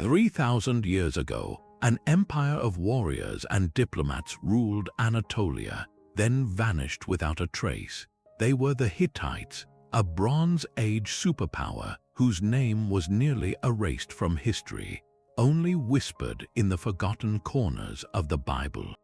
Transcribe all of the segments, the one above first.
3,000 years ago, an empire of warriors and diplomats ruled Anatolia, then vanished without a trace. They were the Hittites, a Bronze Age superpower whose name was nearly erased from history, only whispered in the forgotten corners of the Bible.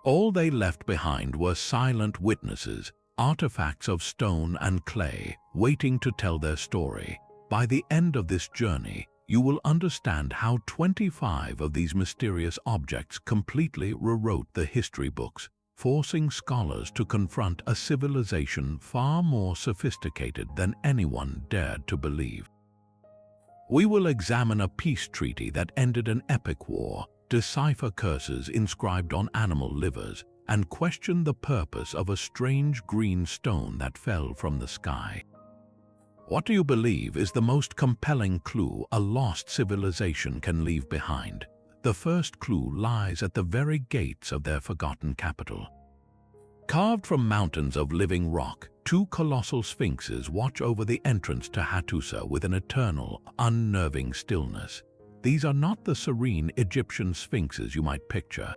All they left behind were silent witnesses, artifacts of stone and clay, waiting to tell their story. By the end of this journey, you will understand how 25 of these mysterious objects completely rewrote the history books, forcing scholars to confront a civilization far more sophisticated than anyone dared to believe. We will examine a peace treaty that ended an epic war, decipher curses inscribed on animal livers, and question the purpose of a strange green stone that fell from the sky. What do you believe is the most compelling clue a lost civilization can leave behind? The first clue lies at the very gates of their forgotten capital. Carved from mountains of living rock, two colossal sphinxes watch over the entrance to Hattusa with an eternal, unnerving stillness. These are not the serene Egyptian sphinxes you might picture.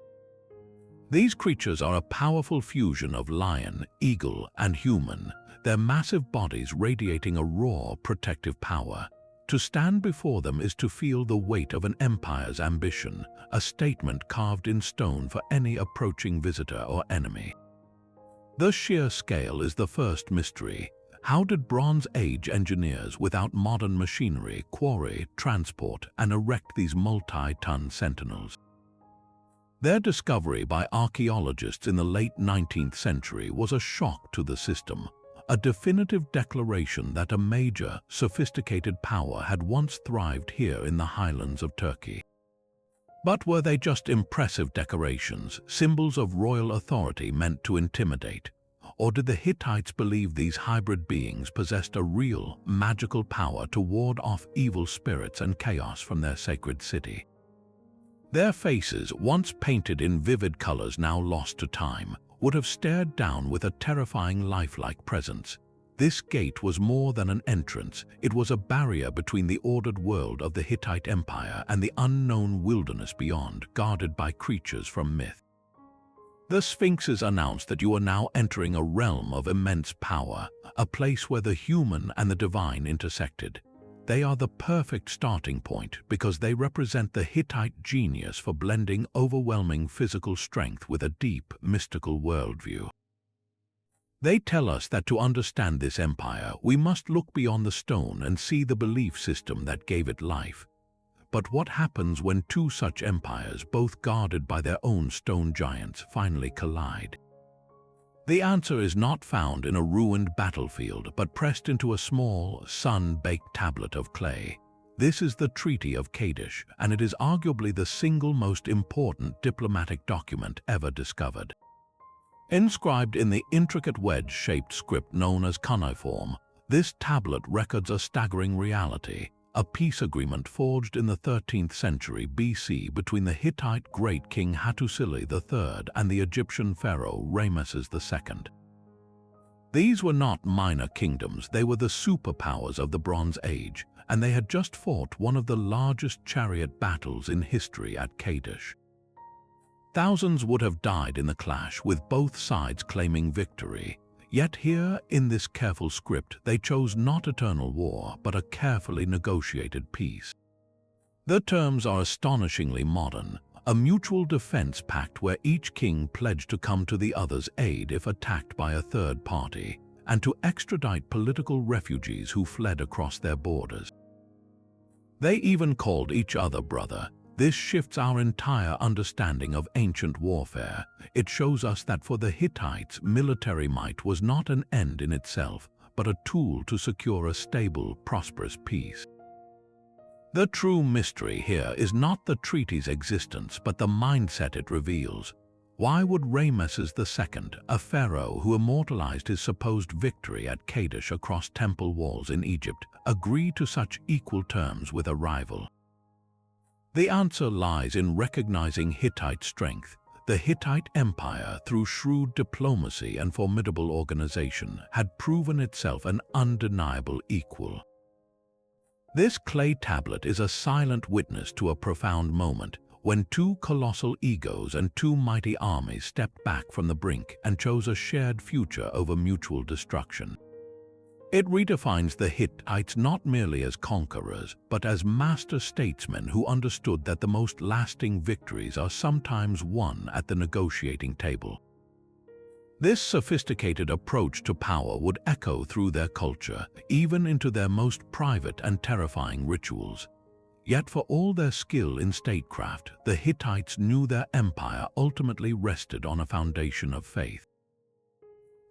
These creatures are a powerful fusion of lion, eagle, and human, their massive bodies radiating a raw, protective power. To stand before them is to feel the weight of an empire's ambition, a statement carved in stone for any approaching visitor or enemy. The sheer scale is the first mystery. How did Bronze Age engineers without modern machinery quarry, transport, and erect these multi-ton sentinels? Their discovery by archaeologists in the late 19th century was a shock to the system, a definitive declaration that a major, sophisticated power had once thrived here in the highlands of Turkey. But were they just impressive decorations, symbols of royal authority meant to intimidate? Or did the Hittites believe these hybrid beings possessed a real, magical power to ward off evil spirits and chaos from their sacred city? Their faces, once painted in vivid colors now lost to time, would have stared down with a terrifying lifelike presence. This gate was more than an entrance, it was a barrier between the ordered world of the Hittite Empire and the unknown wilderness beyond, guarded by creatures from myth. The sphinxes announced that you are now entering a realm of immense power, a place where the human and the divine intersected. They are the perfect starting point because they represent the Hittite genius for blending overwhelming physical strength with a deep, mystical worldview. They tell us that to understand this empire, we must look beyond the stone and see the belief system that gave it life. But what happens when two such empires, both guarded by their own stone giants, finally collide? The answer is not found in a ruined battlefield, but pressed into a small, sun-baked tablet of clay. This is the Treaty of Kadesh, and it is arguably the single most important diplomatic document ever discovered. Inscribed in the intricate wedge-shaped script known as cuneiform, this tablet records a staggering reality, a peace agreement forged in the 13th century BC between the Hittite great king Hattusili III and the Egyptian pharaoh Ramesses II. These were not minor kingdoms, they were the superpowers of the Bronze Age, and they had just fought one of the largest chariot battles in history at Kadesh. Thousands would have died in the clash, with both sides claiming victory. Yet here, in this careful script, they chose not eternal war, but a carefully negotiated peace. The terms are astonishingly modern, a mutual defense pact where each king pledged to come to the other's aid if attacked by a third party, and to extradite political refugees who fled across their borders. They even called each other brother. This shifts our entire understanding of ancient warfare. It shows us that for the Hittites, military might was not an end in itself, but a tool to secure a stable, prosperous peace. The true mystery here is not the treaty's existence, but the mindset it reveals. Why would Ramesses II, a pharaoh who immortalized his supposed victory at Kadesh across temple walls in Egypt, agree to such equal terms with a rival? The answer lies in recognizing Hittite strength. The Hittite Empire, through shrewd diplomacy and formidable organization, had proven itself an undeniable equal. This clay tablet is a silent witness to a profound moment when two colossal egos and two mighty armies stepped back from the brink and chose a shared future over mutual destruction. It redefines the Hittites not merely as conquerors, but as master statesmen who understood that the most lasting victories are sometimes won at the negotiating table. This sophisticated approach to power would echo through their culture, even into their most private and terrifying rituals. Yet for all their skill in statecraft, the Hittites knew their empire ultimately rested on a foundation of faith.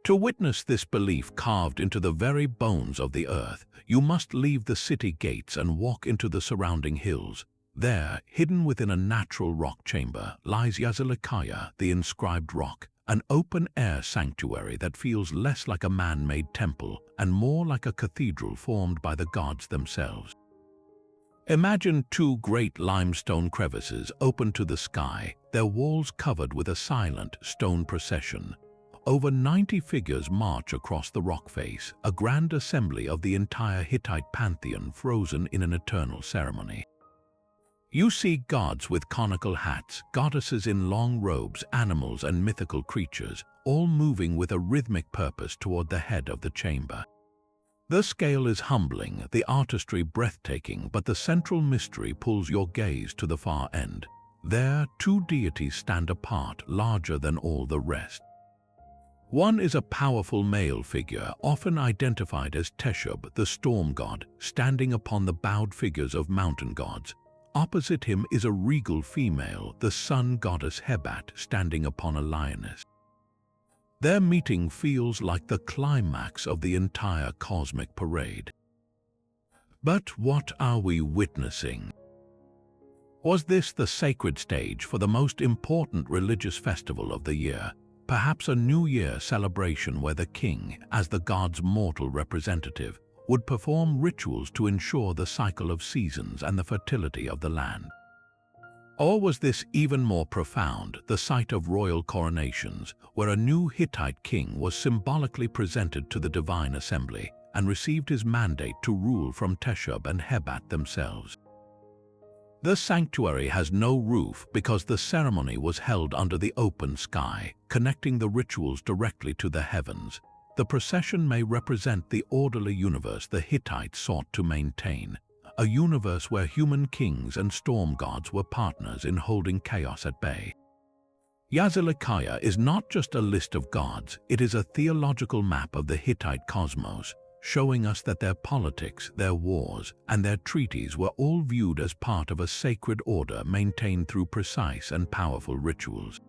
To witness this belief carved into the very bones of the earth, you must leave the city gates and walk into the surrounding hills. There, hidden within a natural rock chamber, lies Yazilikaya, the inscribed rock, an open-air sanctuary that feels less like a man-made temple and more like a cathedral formed by the gods themselves. Imagine two great limestone crevices open to the sky, their walls covered with a silent stone procession. Over 90 figures march across the rock face, a grand assembly of the entire Hittite pantheon frozen in an eternal ceremony. You see gods with conical hats, goddesses in long robes, animals and mythical creatures, all moving with a rhythmic purpose toward the head of the chamber. The scale is humbling, the artistry breathtaking, but the central mystery pulls your gaze to the far end. There, two deities stand apart, larger than all the rest. One is a powerful male figure, often identified as Teshub, the storm god, standing upon the bowed figures of mountain gods. Opposite him is a regal female, the sun goddess Hebat, standing upon a lioness. Their meeting feels like the climax of the entire cosmic parade. But what are we witnessing? Was this the sacred stage for the most important religious festival of the year? Perhaps a New Year celebration where the king, as the god's mortal representative, would perform rituals to ensure the cycle of seasons and the fertility of the land. Or was this even more profound, the site of royal coronations, where a new Hittite king was symbolically presented to the divine assembly and received his mandate to rule from Teshub and Hebat themselves? The sanctuary has no roof because the ceremony was held under the open sky, connecting the rituals directly to the heavens. The procession may represent the orderly universe the Hittites sought to maintain, a universe where human kings and storm gods were partners in holding chaos at bay. Yazilikaya is not just a list of gods, it is a theological map of the Hittite cosmos, showing us that their politics, their wars, and their treaties were all viewed as part of a sacred order maintained through precise and powerful rituals.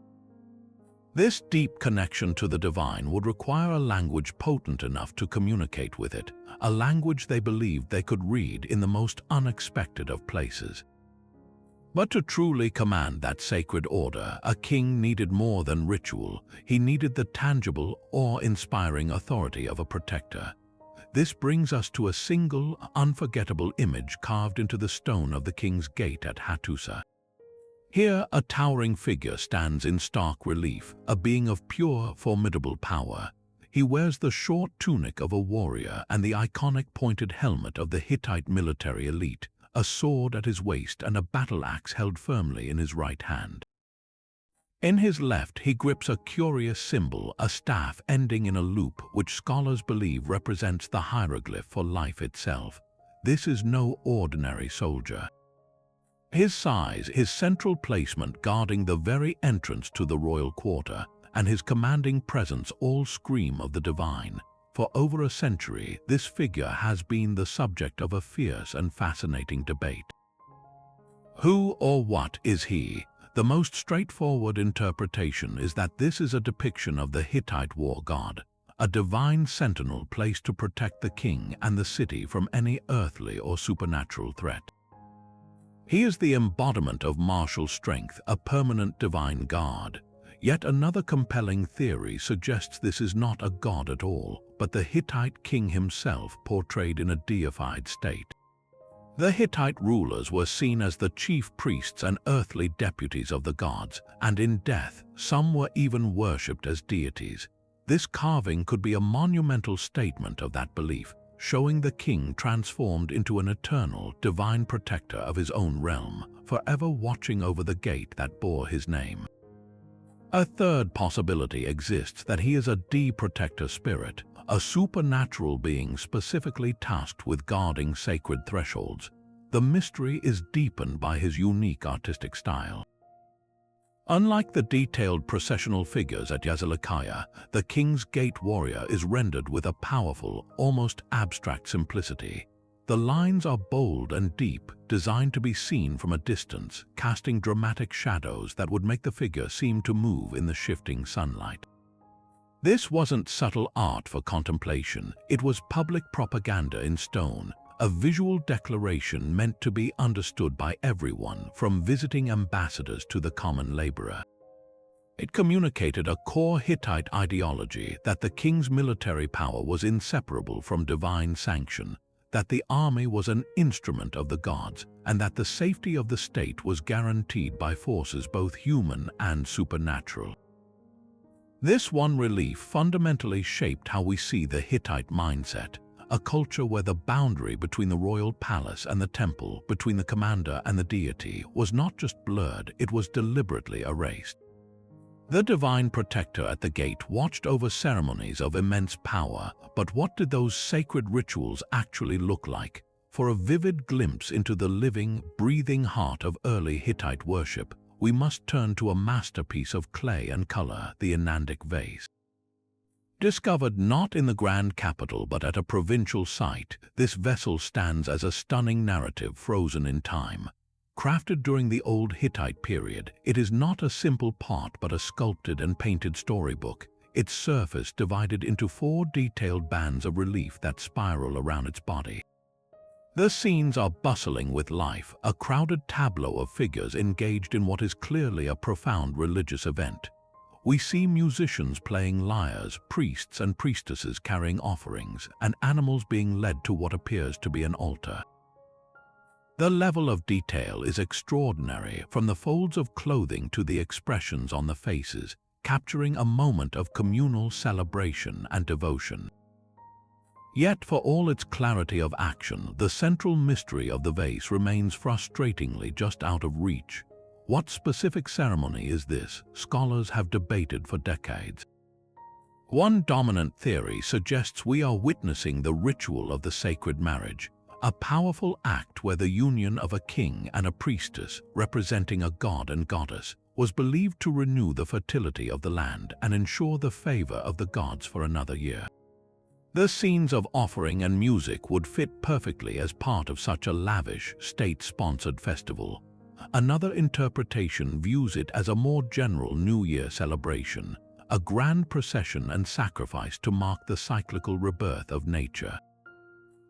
This deep connection to the divine would require a language potent enough to communicate with it, a language they believed they could read in the most unexpected of places. But to truly command that sacred order, a king needed more than ritual. He needed the tangible, awe-inspiring authority of a protector. This brings us to a single, unforgettable image carved into the stone of the king's gate at Hattusa. Here, a towering figure stands in stark relief, a being of pure, formidable power. He wears the short tunic of a warrior and the iconic pointed helmet of the Hittite military elite, a sword at his waist and a battle axe held firmly in his right hand. In his left, he grips a curious symbol, a staff ending in a loop, which scholars believe represents the hieroglyph for life itself. This is no ordinary soldier. His size, his central placement guarding the very entrance to the royal quarter, and his commanding presence all scream of the divine. For over a century, this figure has been the subject of a fierce and fascinating debate. Who or what is he? The most straightforward interpretation is that this is a depiction of the Hittite war god, a divine sentinel placed to protect the king and the city from any earthly or supernatural threat. He is the embodiment of martial strength, a permanent divine guard. Yet another compelling theory suggests this is not a god at all, but the Hittite king himself portrayed in a deified state. The Hittite rulers were seen as the chief priests and earthly deputies of the gods, and in death, some were even worshipped as deities. This carving could be a monumental statement of that belief, showing the king transformed into an eternal, divine protector of his own realm, forever watching over the gate that bore his name. A third possibility exists that he is a protector spirit, a supernatural being specifically tasked with guarding sacred thresholds. The mystery is deepened by his unique artistic style. Unlike the detailed processional figures at Yazilikaya, the King's Gate warrior is rendered with a powerful, almost abstract simplicity. The lines are bold and deep, designed to be seen from a distance, casting dramatic shadows that would make the figure seem to move in the shifting sunlight. This wasn't subtle art for contemplation, it was public propaganda in stone, a visual declaration meant to be understood by everyone, from visiting ambassadors to the common laborer. It communicated a core Hittite ideology that the king's military power was inseparable from divine sanction, that the army was an instrument of the gods, and that the safety of the state was guaranteed by forces both human and supernatural. This one relief fundamentally shaped how we see the Hittite mindset, a culture where the boundary between the royal palace and the temple, between the commander and the deity, was not just blurred, it was deliberately erased. The divine protector at the gate watched over ceremonies of immense power, but what did those sacred rituals actually look like? For a vivid glimpse into the living, breathing heart of early Hittite worship, we must turn to a masterpiece of clay and color, the Inandic vase. Discovered not in the grand capital but at a provincial site, this vessel stands as a stunning narrative frozen in time. Crafted during the old Hittite period, it is not a simple pot but a sculpted and painted storybook, its surface divided into 4 detailed bands of relief that spiral around its body. The scenes are bustling with life, a crowded tableau of figures engaged in what is clearly a profound religious event. We see musicians playing lyres, priests and priestesses carrying offerings, and animals being led to what appears to be an altar. The level of detail is extraordinary, from the folds of clothing to the expressions on the faces, capturing a moment of communal celebration and devotion. Yet, for all its clarity of action, the central mystery of the vase remains frustratingly just out of reach. What specific ceremony is this? Scholars have debated for decades. One dominant theory suggests we are witnessing the ritual of the sacred marriage, a powerful act where the union of a king and a priestess, representing a god and goddess, was believed to renew the fertility of the land and ensure the favor of the gods for another year. The scenes of offering and music would fit perfectly as part of such a lavish, state-sponsored festival. Another interpretation views it as a more general New Year celebration, a grand procession and sacrifice to mark the cyclical rebirth of nature.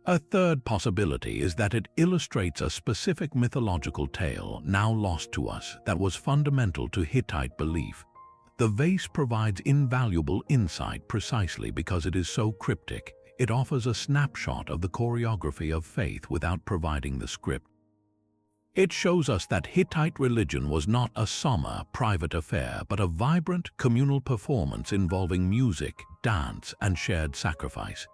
A third possibility is that it illustrates a specific mythological tale, now lost to us, that was fundamental to Hittite belief. The vase provides invaluable insight precisely because it is so cryptic. It offers a snapshot of the choreography of faith without providing the script. It shows us that Hittite religion was not a somber, private affair, but a vibrant, communal performance involving music, dance, and shared sacrifice.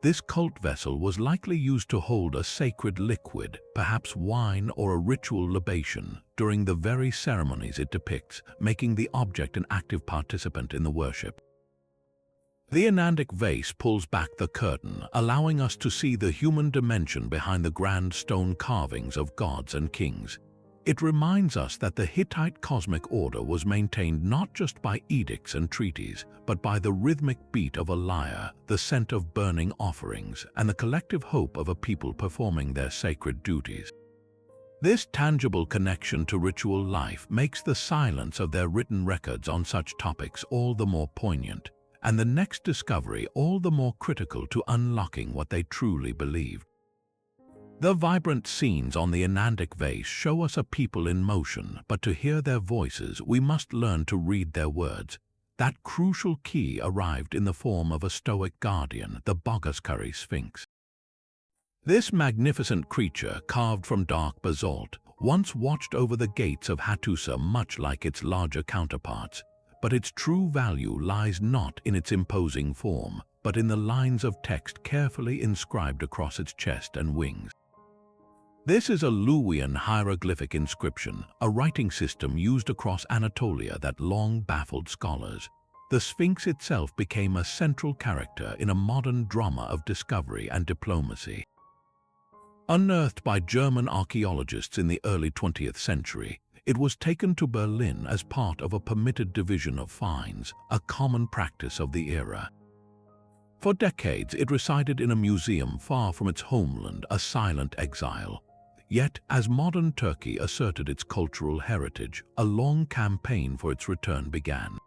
This cult vessel was likely used to hold a sacred liquid, perhaps wine or a ritual libation, during the very ceremonies it depicts, making the object an active participant in the worship. The Inandic vase pulls back the curtain, allowing us to see the human dimension behind the grand stone carvings of gods and kings. It reminds us that the Hittite cosmic order was maintained not just by edicts and treaties, but by the rhythmic beat of a lyre, the scent of burning offerings, and the collective hope of a people performing their sacred duties. This tangible connection to ritual life makes the silence of their written records on such topics all the more poignant, and the next discovery all the more critical to unlocking what they truly believed. The vibrant scenes on the Inandic vase show us a people in motion, but to hear their voices, we must learn to read their words. That crucial key arrived in the form of a stoic guardian, the Bogaskari Sphinx. This magnificent creature, carved from dark basalt, once watched over the gates of Hattusa much like its larger counterparts. But its true value lies not in its imposing form, but in the lines of text carefully inscribed across its chest and wings. This is a Luwian hieroglyphic inscription, a writing system used across Anatolia that long baffled scholars. The Sphinx itself became a central character in a modern drama of discovery and diplomacy. Unearthed by German archaeologists in the early 20th century, it was taken to Berlin as part of a permitted division of finds, a common practice of the era. For decades, it resided in a museum far from its homeland, a silent exile. Yet, as modern Turkey asserted its cultural heritage, a long campaign for its return began.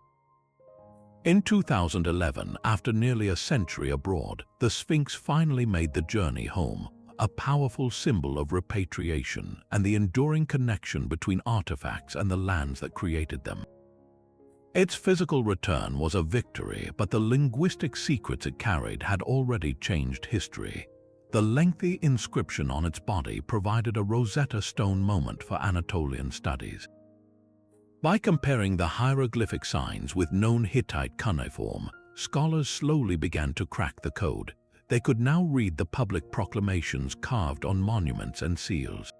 In 2011, after nearly a century abroad, the Sphinx finally made the journey home, a powerful symbol of repatriation and the enduring connection between artifacts and the lands that created them. Its physical return was a victory, but the linguistic secrets it carried had already changed history. The lengthy inscription on its body provided a Rosetta Stone moment for Anatolian studies. By comparing the hieroglyphic signs with known Hittite cuneiform, scholars slowly began to crack the code. They could now read the public proclamations carved on monuments and seals.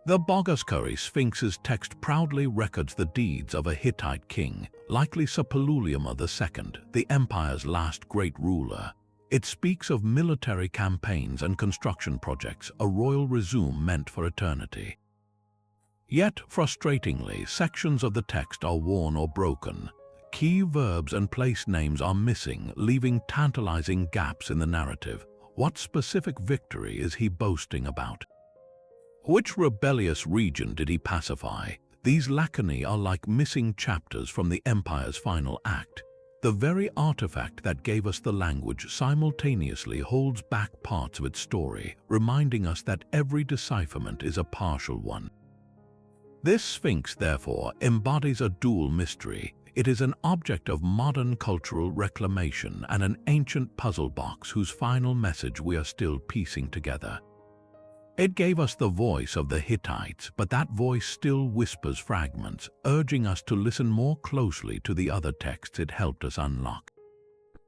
The Bogoskuri Sphinx's text proudly records the deeds of a Hittite king, likely Suppiluliuma II, the empire's last great ruler. It speaks of military campaigns and construction projects, a royal resume meant for eternity. Yet, frustratingly, sections of the text are worn or broken. Key verbs and place names are missing, leaving tantalizing gaps in the narrative. What specific victory is he boasting about? Which rebellious region did he pacify? These lacunae are like missing chapters from the empire's final act. The very artifact that gave us the language simultaneously holds back parts of its story, reminding us that every decipherment is a partial one. This Sphinx, therefore, embodies a dual mystery. It is an object of modern cultural reclamation and an ancient puzzle box whose final message we are still piecing together. It gave us the voice of the Hittites, but that voice still whispers fragments, urging us to listen more closely to the other texts it helped us unlock.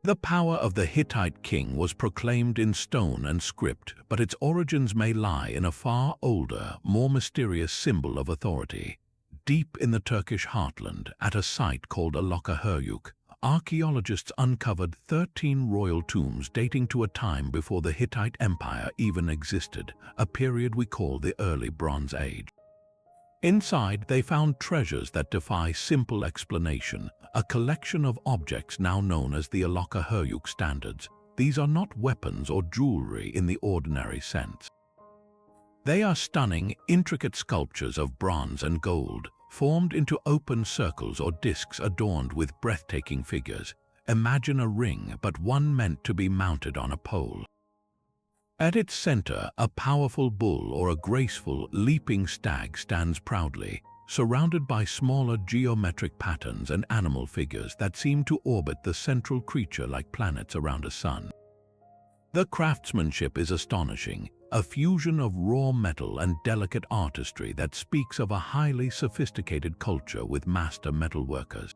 The power of the Hittite king was proclaimed in stone and script, but its origins may lie in a far older, more mysterious symbol of authority. Deep in the Turkish heartland, at a site called Alokahöryük, archaeologists uncovered 13 royal tombs dating to a time before the Hittite Empire even existed, a period we call the Early Bronze Age. Inside, they found treasures that defy simple explanation, a collection of objects now known as the Alokahöryük standards. These are not weapons or jewelry in the ordinary sense. They are stunning, intricate sculptures of bronze and gold, formed into open circles or discs adorned with breathtaking figures. Imagine a ring, but one meant to be mounted on a pole. At its center, a powerful bull or a graceful, leaping stag stands proudly, surrounded by smaller geometric patterns and animal figures that seem to orbit the central creature like planets around a sun. The craftsmanship is astonishing, a fusion of raw metal and delicate artistry that speaks of a highly sophisticated culture with master metalworkers.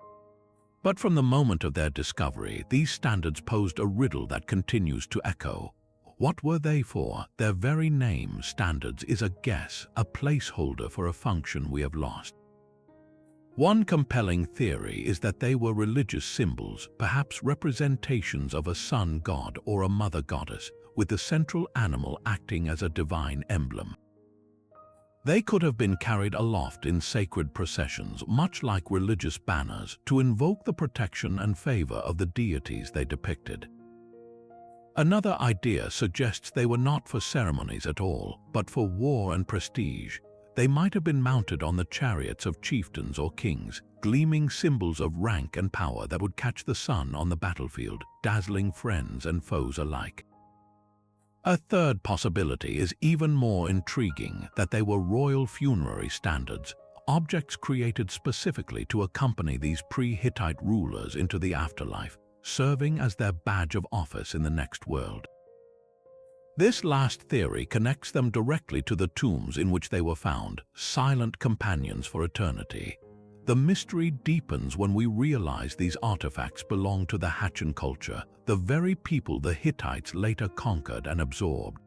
But from the moment of their discovery, these standards posed a riddle that continues to echo. What were they for? Their very name, standards, is a guess, a placeholder for a function we have lost. One compelling theory is that they were religious symbols, perhaps representations of a sun god or a mother goddess, with the central animal acting as a divine emblem. They could have been carried aloft in sacred processions, much like religious banners, to invoke the protection and favor of the deities they depicted. Another idea suggests they were not for ceremonies at all, but for war and prestige. They might have been mounted on the chariots of chieftains or kings, gleaming symbols of rank and power that would catch the sun on the battlefield, dazzling friends and foes alike. A third possibility is even more intriguing, that they were royal funerary standards, objects created specifically to accompany these pre-Hittite rulers into the afterlife, serving as their badge of office in the next world. This last theory connects them directly to the tombs in which they were found, silent companions for eternity. The mystery deepens when we realize these artifacts belong to the Hatchan culture, the very people the Hittites later conquered and absorbed.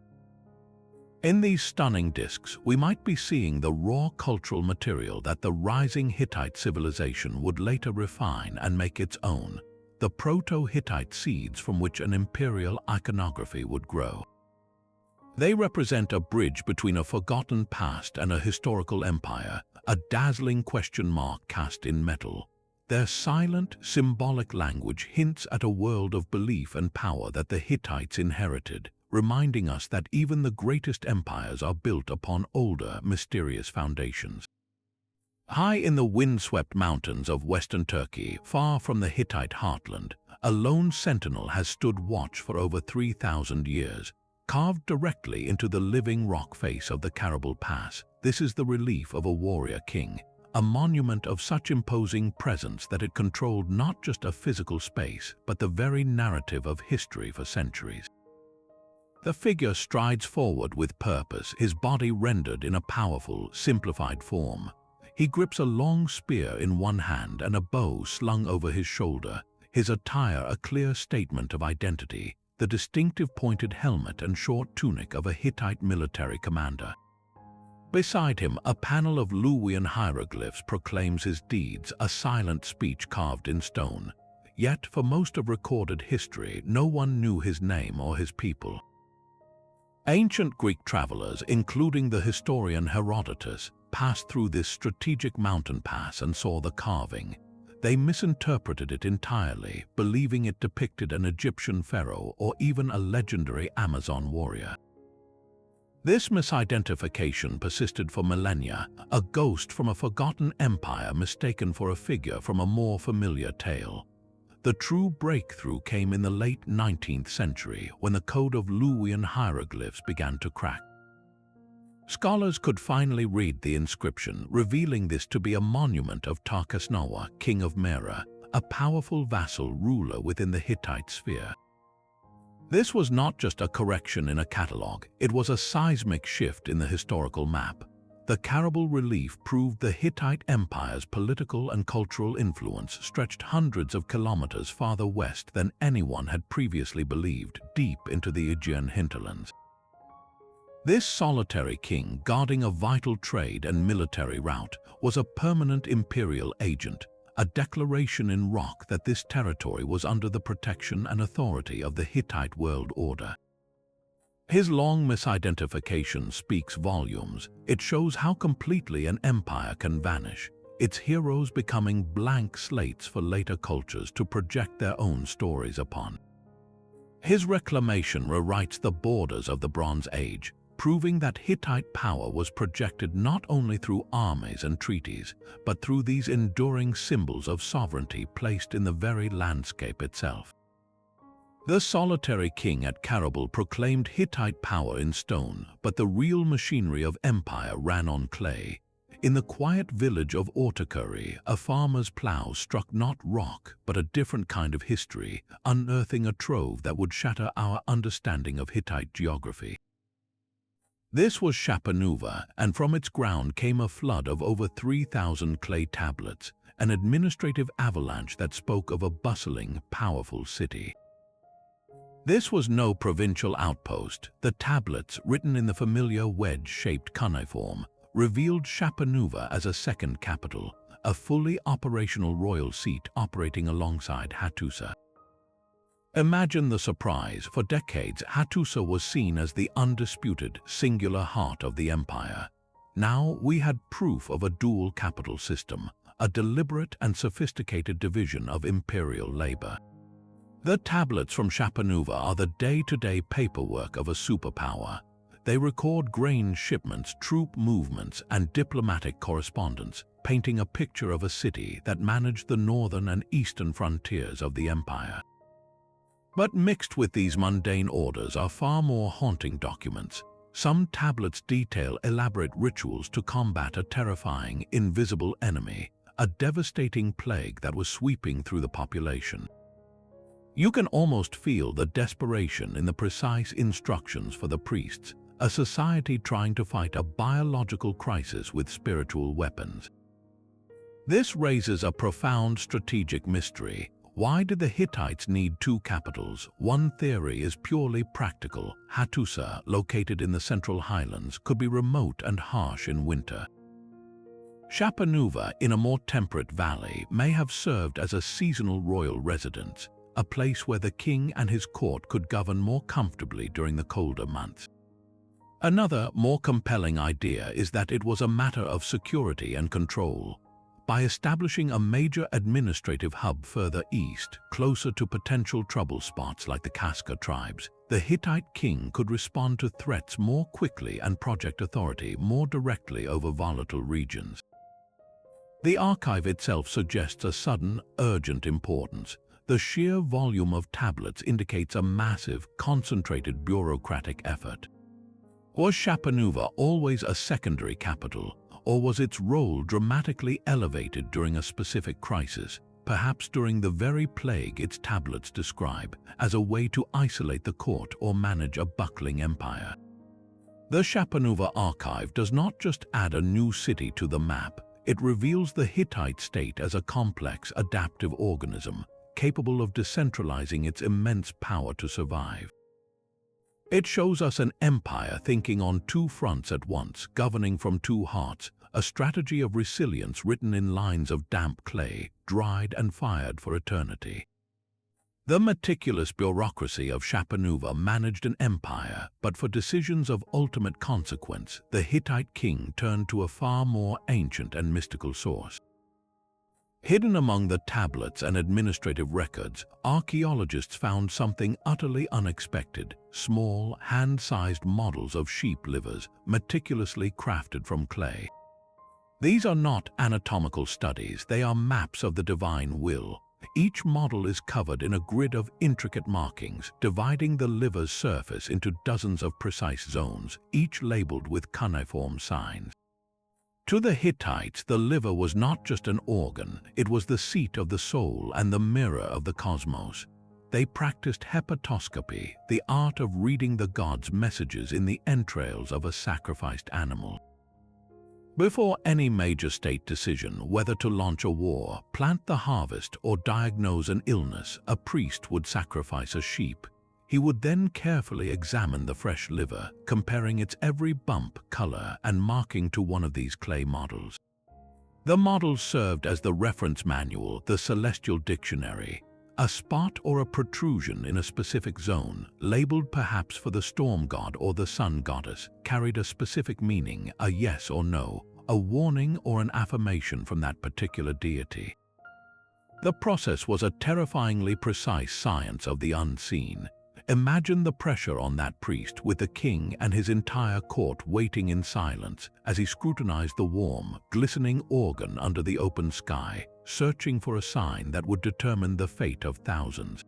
In these stunning discs, we might be seeing the raw cultural material that the rising Hittite civilization would later refine and make its own, the proto-Hittite seeds from which an imperial iconography would grow. They represent a bridge between a forgotten past and a historical empire, a dazzling question mark cast in metal. Their silent, symbolic language hints at a world of belief and power that the Hittites inherited, reminding us that even the greatest empires are built upon older, mysterious foundations. High in the wind-swept mountains of western Turkey, far from the Hittite heartland, a lone sentinel has stood watch for over 3,000 years, carved directly into the living rock face of the Karabul Pass. This is the relief of a warrior king, a monument of such imposing presence that it controlled not just a physical space, but the very narrative of history for centuries. The figure strides forward with purpose, his body rendered in a powerful, simplified form. He grips a long spear in one hand and a bow slung over his shoulder, his attire a clear statement of identity, the distinctive pointed helmet and short tunic of a Hittite military commander. Beside him, a panel of Luwian hieroglyphs proclaims his deeds, a silent speech carved in stone. Yet, for most of recorded history, no one knew his name or his people. Ancient Greek travelers, including the historian Herodotus, passed through this strategic mountain pass and saw the carving. They misinterpreted it entirely, believing it depicted an Egyptian pharaoh or even a legendary Amazon warrior. This misidentification persisted for millennia, a ghost from a forgotten empire mistaken for a figure from a more familiar tale. The true breakthrough came in the late 19th century when the code of Luwian hieroglyphs began to crack. Scholars could finally read the inscription, revealing this to be a monument of Tarkasnawa, king of Mera, a powerful vassal ruler within the Hittite sphere. This was not just a correction in a catalogue, it was a seismic shift in the historical map. The Karabul relief proved the Hittite Empire's political and cultural influence stretched hundreds of kilometers farther west than anyone had previously believed, deep into the Aegean hinterlands. This solitary king, guarding a vital trade and military route, was a permanent imperial agent, a declaration in rock that this territory was under the protection and authority of the Hittite world order. His long misidentification speaks volumes. It shows how completely an empire can vanish, its heroes becoming blank slates for later cultures to project their own stories upon. His reclamation rewrites the borders of the Bronze Age, proving that Hittite power was projected not only through armies and treaties, but through these enduring symbols of sovereignty placed in the very landscape itself. The solitary king at Karabul proclaimed Hittite power in stone, but the real machinery of empire ran on clay. In the quiet village of Ortakuri, a farmer's plow struck not rock, but a different kind of history, unearthing a trove that would shatter our understanding of Hittite geography. This was Shapanuva, and from its ground came a flood of over 3,000 clay tablets, an administrative avalanche that spoke of a bustling, powerful city. This was no provincial outpost. The tablets, written in the familiar wedge-shaped cuneiform, revealed Shapanuva as a second capital, a fully operational royal seat operating alongside Hattusa. Imagine the surprise. For decades, Hattusa was seen as the undisputed, singular heart of the empire. Now we had proof of a dual capital system, a deliberate and sophisticated division of imperial labor. The tablets from Shapanuva are the day-to-day paperwork of a superpower. They record grain shipments, troop movements, and diplomatic correspondence, painting a picture of a city that managed the northern and eastern frontiers of the empire. But mixed with these mundane orders are far more haunting documents. Some tablets detail elaborate rituals to combat a terrifying, invisible enemy, a devastating plague that was sweeping through the population. You can almost feel the desperation in the precise instructions for the priests, a society trying to fight a biological crisis with spiritual weapons. This raises a profound strategic mystery. Why did the Hittites need two capitals? One theory is purely practical. Hattusa, located in the Central Highlands, could be remote and harsh in winter. Shapanuva, in a more temperate valley, may have served as a seasonal royal residence, a place where the king and his court could govern more comfortably during the colder months. Another, more compelling idea is that it was a matter of security and control. By establishing a major administrative hub further east, closer to potential trouble spots like the Kaska tribes, the Hittite king could respond to threats more quickly and project authority more directly over volatile regions. The archive itself suggests a sudden, urgent importance. The sheer volume of tablets indicates a massive, concentrated bureaucratic effort. Was Shapanuva always a secondary capital, or was its role dramatically elevated during a specific crisis, perhaps during the very plague its tablets describe, as a way to isolate the court or manage a buckling empire? The Shapanuva archive does not just add a new city to the map, it reveals the Hittite state as a complex, adaptive organism, capable of decentralizing its immense power to survive. It shows us an empire thinking on two fronts at once, governing from two hearts, a strategy of resilience written in lines of damp clay, dried and fired for eternity. The meticulous bureaucracy of Shapanuva managed an empire, but for decisions of ultimate consequence, the Hittite king turned to a far more ancient and mystical source. Hidden among the tablets and administrative records, archaeologists found something utterly unexpected: small, hand-sized models of sheep livers, meticulously crafted from clay. These are not anatomical studies, they are maps of the divine will. Each model is covered in a grid of intricate markings, dividing the liver's surface into dozens of precise zones, each labeled with cuneiform signs. To the Hittites, the liver was not just an organ, it was the seat of the soul and the mirror of the cosmos. They practiced hepatoscopy, the art of reading the gods' messages in the entrails of a sacrificed animal. Before any major state decision, whether to launch a war, plant the harvest, or diagnose an illness, a priest would sacrifice a sheep. He would then carefully examine the fresh liver, comparing its every bump, color, and marking to one of these clay models. The models served as the reference manual, the celestial dictionary. A spot or a protrusion in a specific zone, labeled perhaps for the storm god or the sun goddess, carried a specific meaning, a yes or no, a warning or an affirmation from that particular deity. The process was a terrifyingly precise science of the unseen. Imagine the pressure on that priest, with the king and his entire court waiting in silence as he scrutinized the warm, glistening organ under the open sky, searching for a sign that would determine the fate of thousands.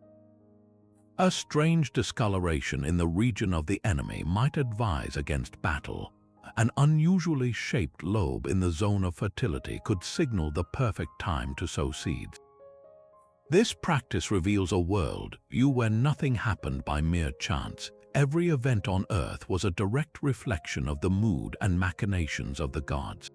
A strange discoloration in the region of the enemy might advise against battle. An unusually shaped lobe in the zone of fertility could signal the perfect time to sow seeds. This practice reveals a world where nothing happened by mere chance. Every event on earth was a direct reflection of the mood and machinations of the gods.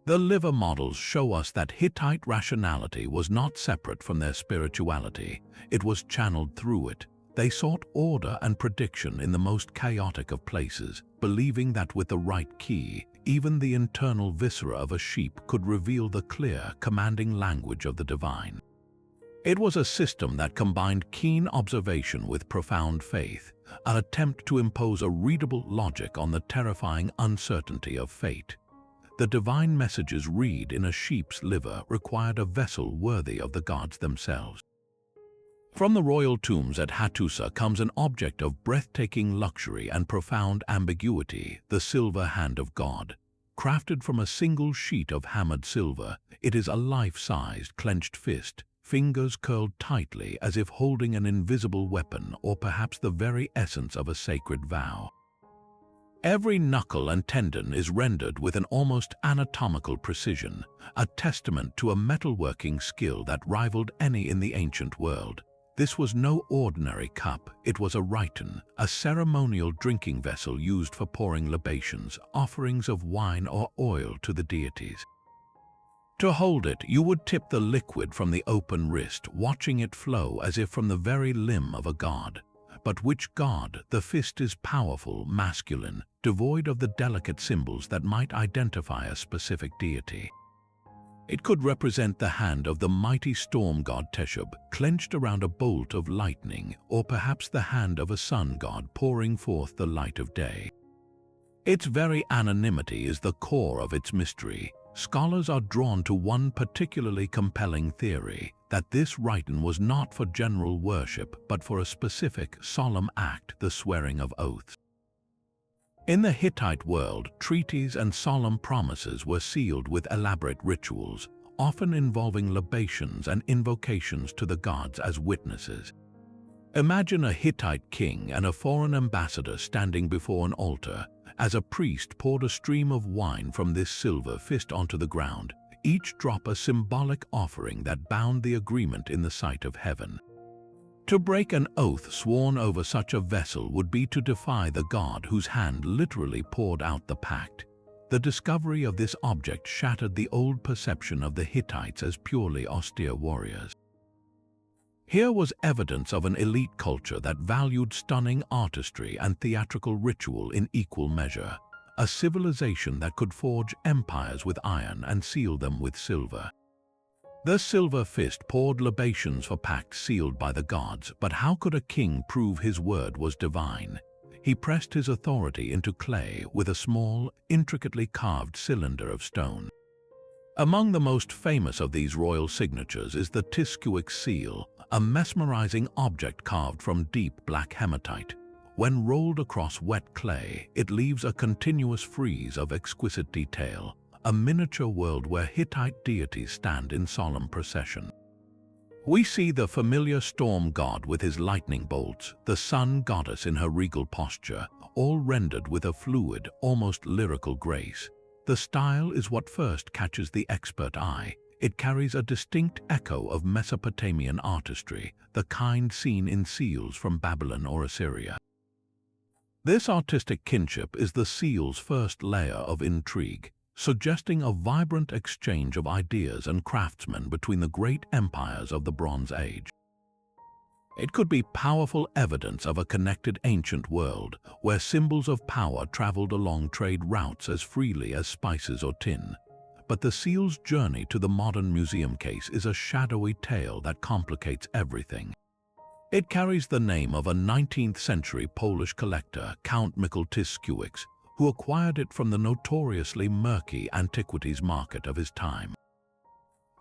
The liver models show us that Hittite rationality was not separate from their spirituality. It was channeled through it. They sought order and prediction in the most chaotic of places, believing that with the right key, even the internal viscera of a sheep could reveal the clear, commanding language of the divine. It was a system that combined keen observation with profound faith, an attempt to impose a readable logic on the terrifying uncertainty of fate. The divine messages read in a sheep's liver required a vessel worthy of the gods themselves. From the royal tombs at Hattusa comes an object of breathtaking luxury and profound ambiguity, the silver hand of God. Crafted from a single sheet of hammered silver, it is a life-sized clenched fist, fingers curled tightly as if holding an invisible weapon or perhaps the very essence of a sacred vow. Every knuckle and tendon is rendered with an almost anatomical precision, a testament to a metalworking skill that rivaled any in the ancient world. This was no ordinary cup, it was a rhyton, a ceremonial drinking vessel used for pouring libations, offerings of wine or oil to the deities. To hold it, you would tip the liquid from the open wrist, watching it flow as if from the very limb of a god. But which god? The fist is powerful, masculine, devoid of the delicate symbols that might identify a specific deity. It could represent the hand of the mighty storm god Teshub, clenched around a bolt of lightning, or perhaps the hand of a sun god pouring forth the light of day. Its very anonymity is the core of its mystery. Scholars are drawn to one particularly compelling theory, that this rite was not for general worship, but for a specific, solemn act, the swearing of oaths. In the Hittite world, treaties and solemn promises were sealed with elaborate rituals, often involving libations and invocations to the gods as witnesses. Imagine a Hittite king and a foreign ambassador standing before an altar, as a priest poured a stream of wine from this silver fist onto the ground, each drop a symbolic offering that bound the agreement in the sight of heaven. To break an oath sworn over such a vessel would be to defy the god whose hand literally poured out the pact. The discovery of this object shattered the old perception of the Hittites as purely austere warriors. Here was evidence of an elite culture that valued stunning artistry and theatrical ritual in equal measure, a civilization that could forge empires with iron and seal them with silver. The silver fist poured libations for pacts sealed by the gods, but how could a king prove his word was divine? He pressed his authority into clay with a small, intricately carved cylinder of stone. Among the most famous of these royal signatures is the Tiskuik seal, a mesmerizing object carved from deep black hematite. When rolled across wet clay, it leaves a continuous frieze of exquisite detail, a miniature world where Hittite deities stand in solemn procession. We see the familiar storm god with his lightning bolts, the sun goddess in her regal posture, all rendered with a fluid, almost lyrical grace. The style is what first catches the expert eye. It carries a distinct echo of Mesopotamian artistry, the kind seen in seals from Babylon or Assyria. This artistic kinship is the seal's first layer of intrigue, suggesting a vibrant exchange of ideas and craftsmen between the great empires of the Bronze Age. It could be powerful evidence of a connected ancient world, where symbols of power traveled along trade routes as freely as spices or tin. But the seal's journey to the modern museum case is a shadowy tale that complicates everything. It carries the name of a 19th-century Polish collector, Count Mikhail Tiskuik, who acquired it from the notoriously murky antiquities market of his time.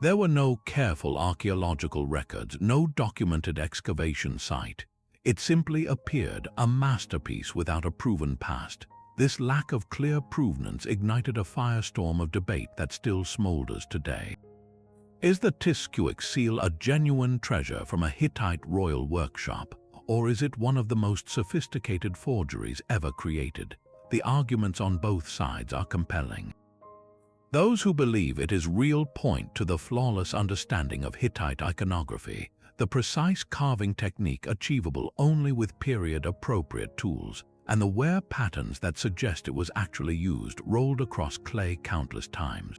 There were no careful archaeological records, no documented excavation site. It simply appeared, a masterpiece without a proven past. This lack of clear provenance ignited a firestorm of debate that still smolders today. Is the Tiskuik seal a genuine treasure from a Hittite royal workshop, or is it one of the most sophisticated forgeries ever created? The arguments on both sides are compelling. Those who believe it is real point to the flawless understanding of Hittite iconography, the precise carving technique achievable only with period-appropriate tools, and the wear patterns that suggest it was actually used rolled across clay countless times.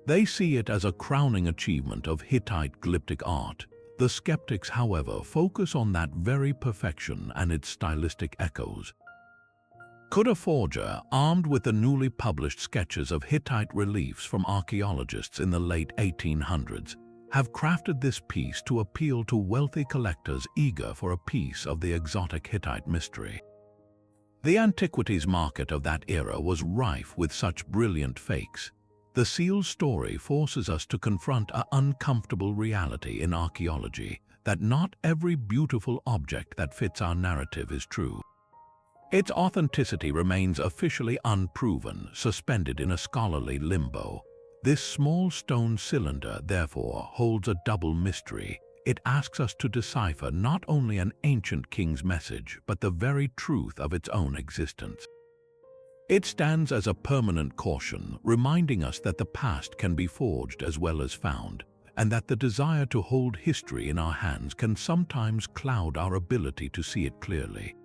They see it as a crowning achievement of Hittite glyptic art. The skeptics, however, focus on that very perfection and its stylistic echoes. Could a forger, armed with the newly published sketches of Hittite reliefs from archaeologists in the late 1800s, have crafted this piece to appeal to wealthy collectors eager for a piece of the exotic Hittite mystery? The antiquities market of that era was rife with such brilliant fakes. The seal's story forces us to confront an uncomfortable reality in archaeology, that not every beautiful object that fits our narrative is true. Its authenticity remains officially unproven, suspended in a scholarly limbo. This small stone cylinder, therefore, holds a double mystery. It asks us to decipher not only an ancient king's message, but the very truth of its own existence. It stands as a permanent caution, reminding us that the past can be forged as well as found, and that the desire to hold history in our hands can sometimes cloud our ability to see it clearly.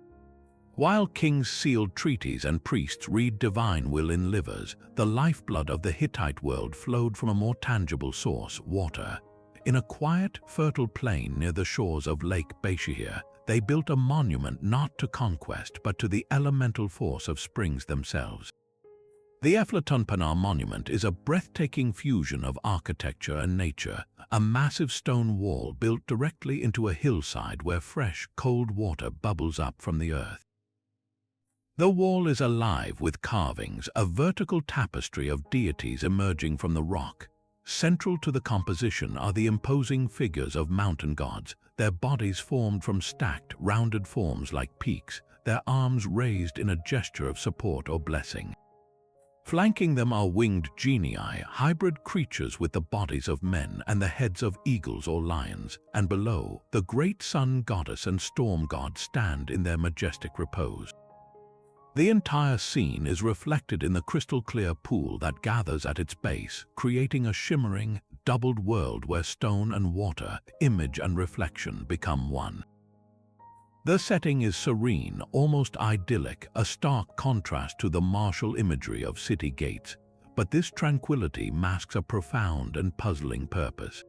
While kings sealed treaties and priests read divine will in livers, the lifeblood of the Hittite world flowed from a more tangible source, water. In a quiet, fertile plain near the shores of Lake Bashir, they built a monument not to conquest but to the elemental force of springs themselves. The Eflatunpınar monument is a breathtaking fusion of architecture and nature, a massive stone wall built directly into a hillside where fresh, cold water bubbles up from the earth. The wall is alive with carvings, a vertical tapestry of deities emerging from the rock. Central to the composition are the imposing figures of mountain gods, their bodies formed from stacked, rounded forms like peaks, their arms raised in a gesture of support or blessing. Flanking them are winged genii, hybrid creatures with the bodies of men and the heads of eagles or lions, and below, the great sun goddess and storm god stand in their majestic repose. The entire scene is reflected in the crystal-clear pool that gathers at its base, creating a shimmering, doubled world where stone and water, image and reflection become one. The setting is serene, almost idyllic, a stark contrast to the martial imagery of city gates, but this tranquility masks a profound and puzzling purpose.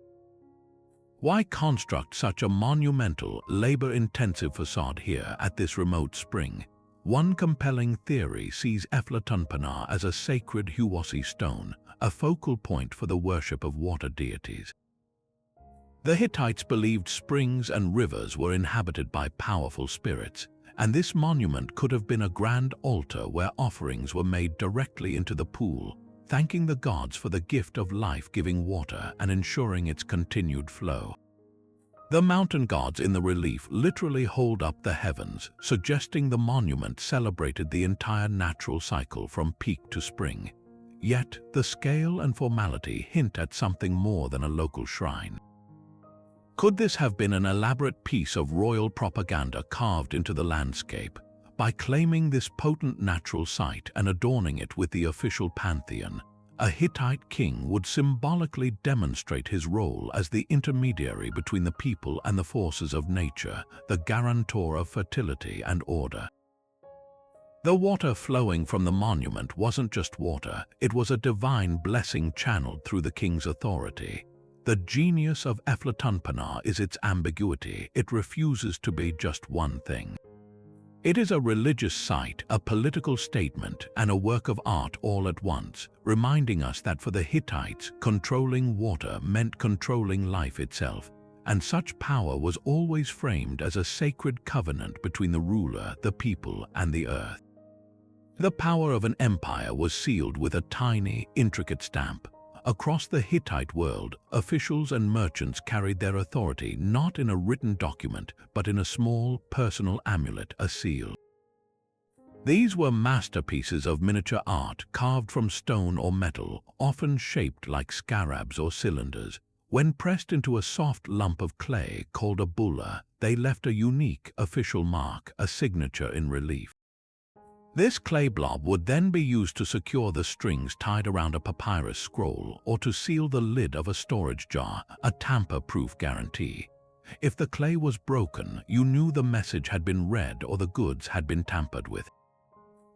Why construct such a monumental, labor-intensive facade here at this remote spring? One compelling theory sees Eflatunpınar as a sacred Huwasi stone, a focal point for the worship of water deities. The Hittites believed springs and rivers were inhabited by powerful spirits, and this monument could have been a grand altar where offerings were made directly into the pool, thanking the gods for the gift of life-giving water and ensuring its continued flow. The mountain gods in the relief literally hold up the heavens, suggesting the monument celebrated the entire natural cycle from peak to spring. Yet, the scale and formality hint at something more than a local shrine. Could this have been an elaborate piece of royal propaganda carved into the landscape? By claiming this potent natural site and adorning it with the official pantheon, a Hittite king would symbolically demonstrate his role as the intermediary between the people and the forces of nature, the guarantor of fertility and order. The water flowing from the monument wasn't just water, it was a divine blessing channeled through the king's authority. The genius of Eflatunpınar is its ambiguity. It refuses to be just one thing. It is a religious site, a political statement, and a work of art all at once, reminding us that for the Hittites, controlling water meant controlling life itself, and such power was always framed as a sacred covenant between the ruler, the people, and the earth. The power of an empire was sealed with a tiny, intricate stamp. Across the Hittite world, officials and merchants carried their authority not in a written document, but in a small, personal amulet, a seal. These were masterpieces of miniature art carved from stone or metal, often shaped like scarabs or cylinders. When pressed into a soft lump of clay called a bulla, they left a unique official mark, a signature in relief. This clay blob would then be used to secure the strings tied around a papyrus scroll or to seal the lid of a storage jar, a tamper-proof guarantee. If the clay was broken, you knew the message had been read or the goods had been tampered with.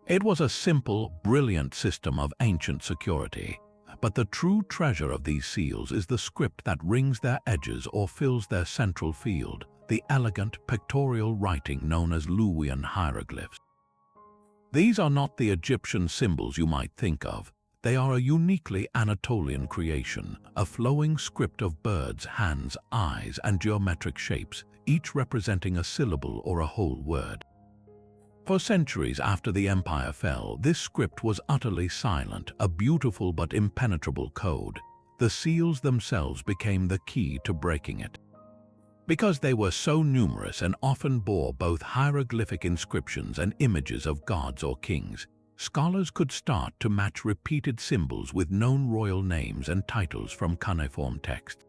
It was a simple, brilliant system of ancient security. But the true treasure of these seals is the script that rings their edges or fills their central field, the elegant pictorial writing known as Luwian hieroglyphs. These are not the Egyptian symbols you might think of. They are a uniquely Anatolian creation, a flowing script of birds, hands, eyes, and geometric shapes, each representing a syllable or a whole word. For centuries after the empire fell, this script was utterly silent, a beautiful but impenetrable code. The seals themselves became the key to breaking it. Because they were so numerous and often bore both hieroglyphic inscriptions and images of gods or kings, scholars could start to match repeated symbols with known royal names and titles from cuneiform texts.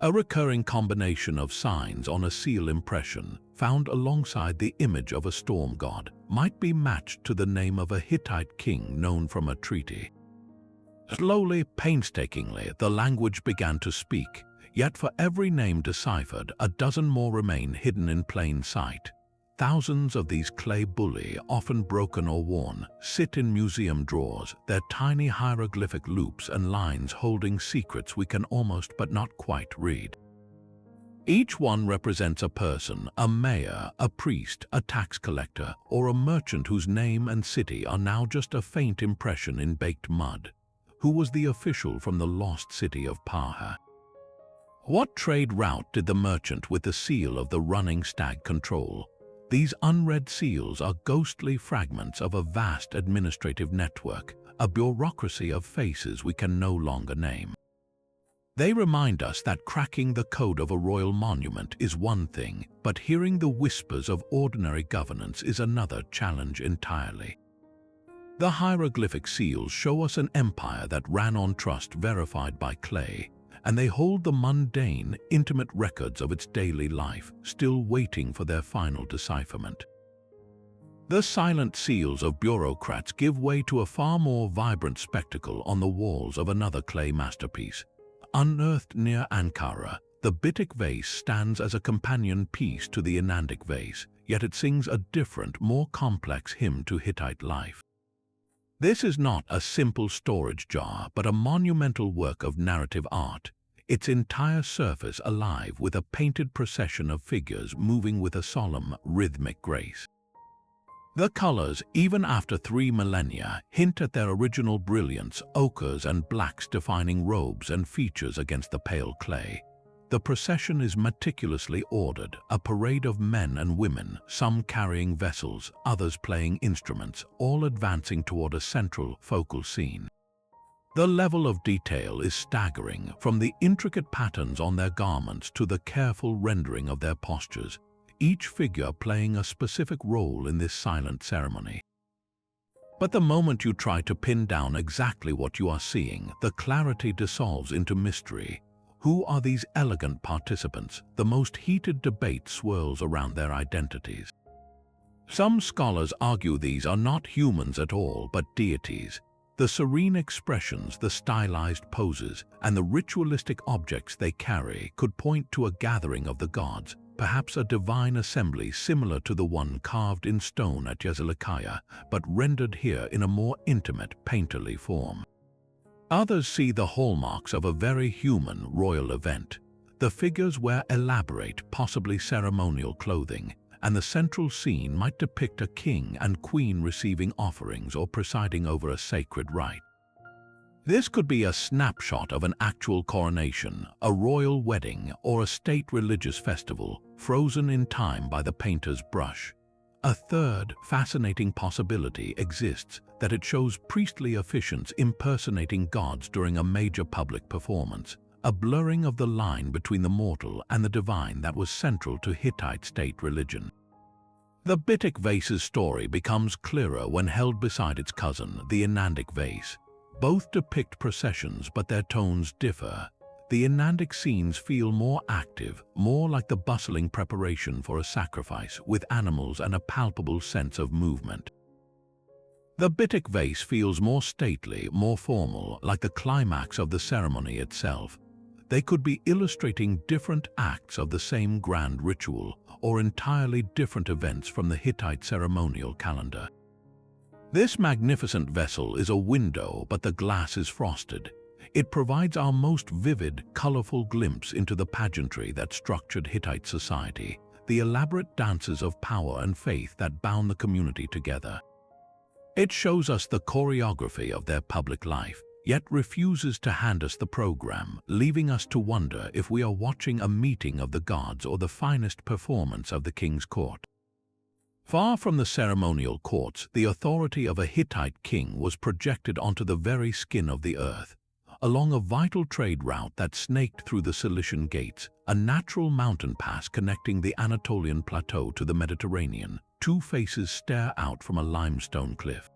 A recurring combination of signs on a seal impression, found alongside the image of a storm god, might be matched to the name of a Hittite king known from a treaty. Slowly, painstakingly, the language began to speak. Yet for every name deciphered, a dozen more remain hidden in plain sight. Thousands of these clay bulli, often broken or worn, sit in museum drawers, their tiny hieroglyphic loops and lines holding secrets we can almost but not quite read. Each one represents a person, a mayor, a priest, a tax collector, or a merchant whose name and city are now just a faint impression in baked mud. Who was the official from the lost city of Paha? What trade route did the merchant with the seal of the running stag control? These unread seals are ghostly fragments of a vast administrative network, a bureaucracy of faces we can no longer name. They remind us that cracking the code of a royal monument is one thing, but hearing the whispers of ordinary governance is another challenge entirely. The hieroglyphic seals show us an empire that ran on trust verified by clay, and they hold the mundane, intimate records of its daily life, still waiting for their final decipherment. The silent seals of bureaucrats give way to a far more vibrant spectacle on the walls of another clay masterpiece. Unearthed near Ankara, the Bittik vase stands as a companion piece to the Inandic vase, yet it sings a different, more complex hymn to Hittite life. This is not a simple storage jar, but a monumental work of narrative art, its entire surface alive with a painted procession of figures moving with a solemn, rhythmic grace. The colors, even after 3 millennia, hint at their original brilliance, ochres and blacks defining robes and features against the pale clay. The procession is meticulously ordered, a parade of men and women, some carrying vessels, others playing instruments, all advancing toward a central, focal scene. The level of detail is staggering, from the intricate patterns on their garments to the careful rendering of their postures, each figure playing a specific role in this silent ceremony. But the moment you try to pin down exactly what you are seeing, the clarity dissolves into mystery. Who are these elegant participants? The most heated debate swirls around their identities. Some scholars argue these are not humans at all, but deities. The serene expressions, the stylized poses, and the ritualistic objects they carry could point to a gathering of the gods, perhaps a divine assembly similar to the one carved in stone at Yazilikaya, but rendered here in a more intimate, painterly form. Others see the hallmarks of a very human royal event. The figures wear elaborate, possibly ceremonial clothing, and the central scene might depict a king and queen receiving offerings or presiding over a sacred rite. This could be a snapshot of an actual coronation, a royal wedding, or a state religious festival, frozen in time by the painter's brush. A third, fascinating possibility exists, that it shows priestly officiants impersonating gods during a major public performance, a blurring of the line between the mortal and the divine that was central to Hittite state religion. The Bittik vase's story becomes clearer when held beside its cousin, the Inandic vase. Both depict processions, but their tones differ. The Inandic scenes feel more active, more like the bustling preparation for a sacrifice, with animals and a palpable sense of movement. The Bittik vase feels more stately, more formal, like the climax of the ceremony itself. They could be illustrating different acts of the same grand ritual, or entirely different events from the Hittite ceremonial calendar. This magnificent vessel is a window, but the glass is frosted. It provides our most vivid, colorful glimpse into the pageantry that structured Hittite society, the elaborate dances of power and faith that bound the community together. It shows us the choreography of their public life, yet refuses to hand us the program, leaving us to wonder if we are watching a meeting of the gods or the finest performance of the king's court. Far from the ceremonial courts, the authority of a Hittite king was projected onto the very skin of the earth. Along a vital trade route that snaked through the Cilician Gates, a natural mountain pass connecting the Anatolian plateau to the Mediterranean, two faces stare out from a limestone cliff.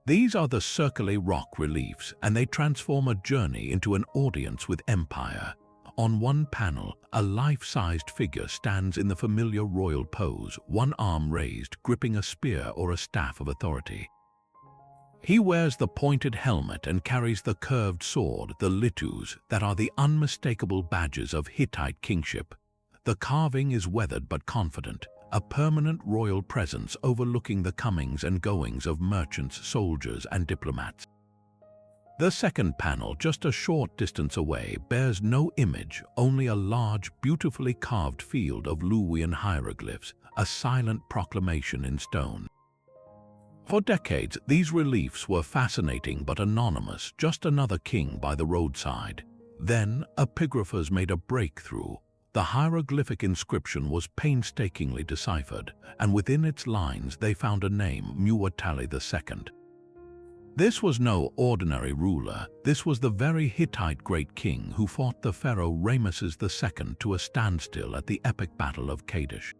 These are the Circuli rock reliefs, and they transform a journey into an audience with empire. On one panel, a life-sized figure stands in the familiar royal pose, one arm raised, gripping a spear or a staff of authority. He wears the pointed helmet and carries the curved sword, the litus, that are the unmistakable badges of Hittite kingship. The carving is weathered but confident, a permanent royal presence overlooking the comings and goings of merchants, soldiers, and diplomats. The second panel, just a short distance away, bears no image, only a large, beautifully carved field of Luwian hieroglyphs, a silent proclamation in stone. For decades, these reliefs were fascinating but anonymous, just another king by the roadside. Then, epigraphers made a breakthrough. The hieroglyphic inscription was painstakingly deciphered, and within its lines they found a name, Muwatalli II. This was no ordinary ruler. This was the very Hittite great king who fought the pharaoh Ramesses II to a standstill at the epic Battle of Kadesh.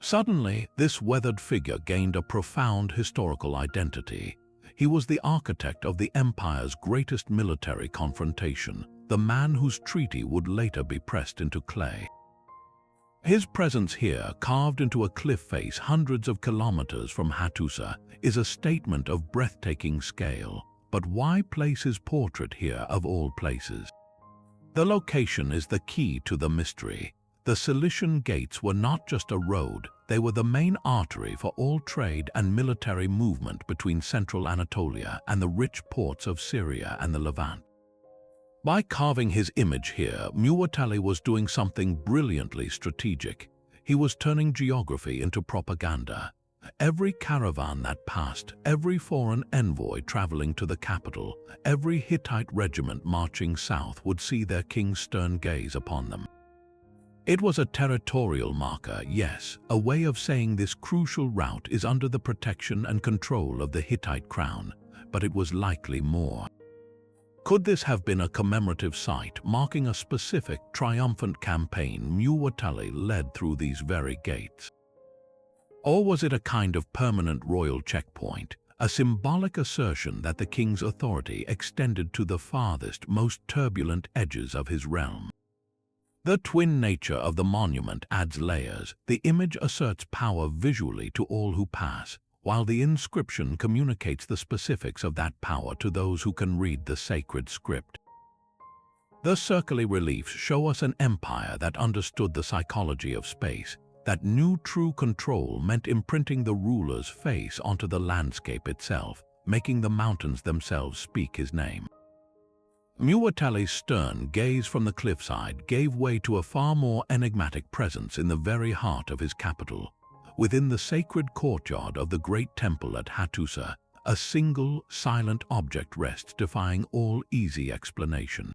Suddenly, this weathered figure gained a profound historical identity. He was the architect of the empire's greatest military confrontation, the man whose treaty would later be pressed into clay. His presence here, carved into a cliff face hundreds of kilometers from Hattusa, is a statement of breathtaking scale. But why place his portrait here of all places? The location is the key to the mystery. The Cilician Gates were not just a road, they were the main artery for all trade and military movement between central Anatolia and the rich ports of Syria and the Levant. By carving his image here, Muwatalli was doing something brilliantly strategic. He was turning geography into propaganda. Every caravan that passed, every foreign envoy traveling to the capital, every Hittite regiment marching south would see their king's stern gaze upon them. It was a territorial marker, yes, a way of saying this crucial route is under the protection and control of the Hittite crown, but it was likely more. Could this have been a commemorative site marking a specific triumphant campaign Muwatalli led through these very gates? Or was it a kind of permanent royal checkpoint, a symbolic assertion that the king's authority extended to the farthest, most turbulent edges of his realm? The twin nature of the monument adds layers. The image asserts power visually to all who pass, while the inscription communicates the specifics of that power to those who can read the sacred script. The circular reliefs show us an empire that understood the psychology of space, that knew true control meant imprinting the ruler's face onto the landscape itself, making the mountains themselves speak his name. Muwatalli's stern gaze from the cliffside gave way to a far more enigmatic presence in the very heart of his capital. Within the sacred courtyard of the great temple at Hattusa, a single, silent object rests, defying all easy explanation.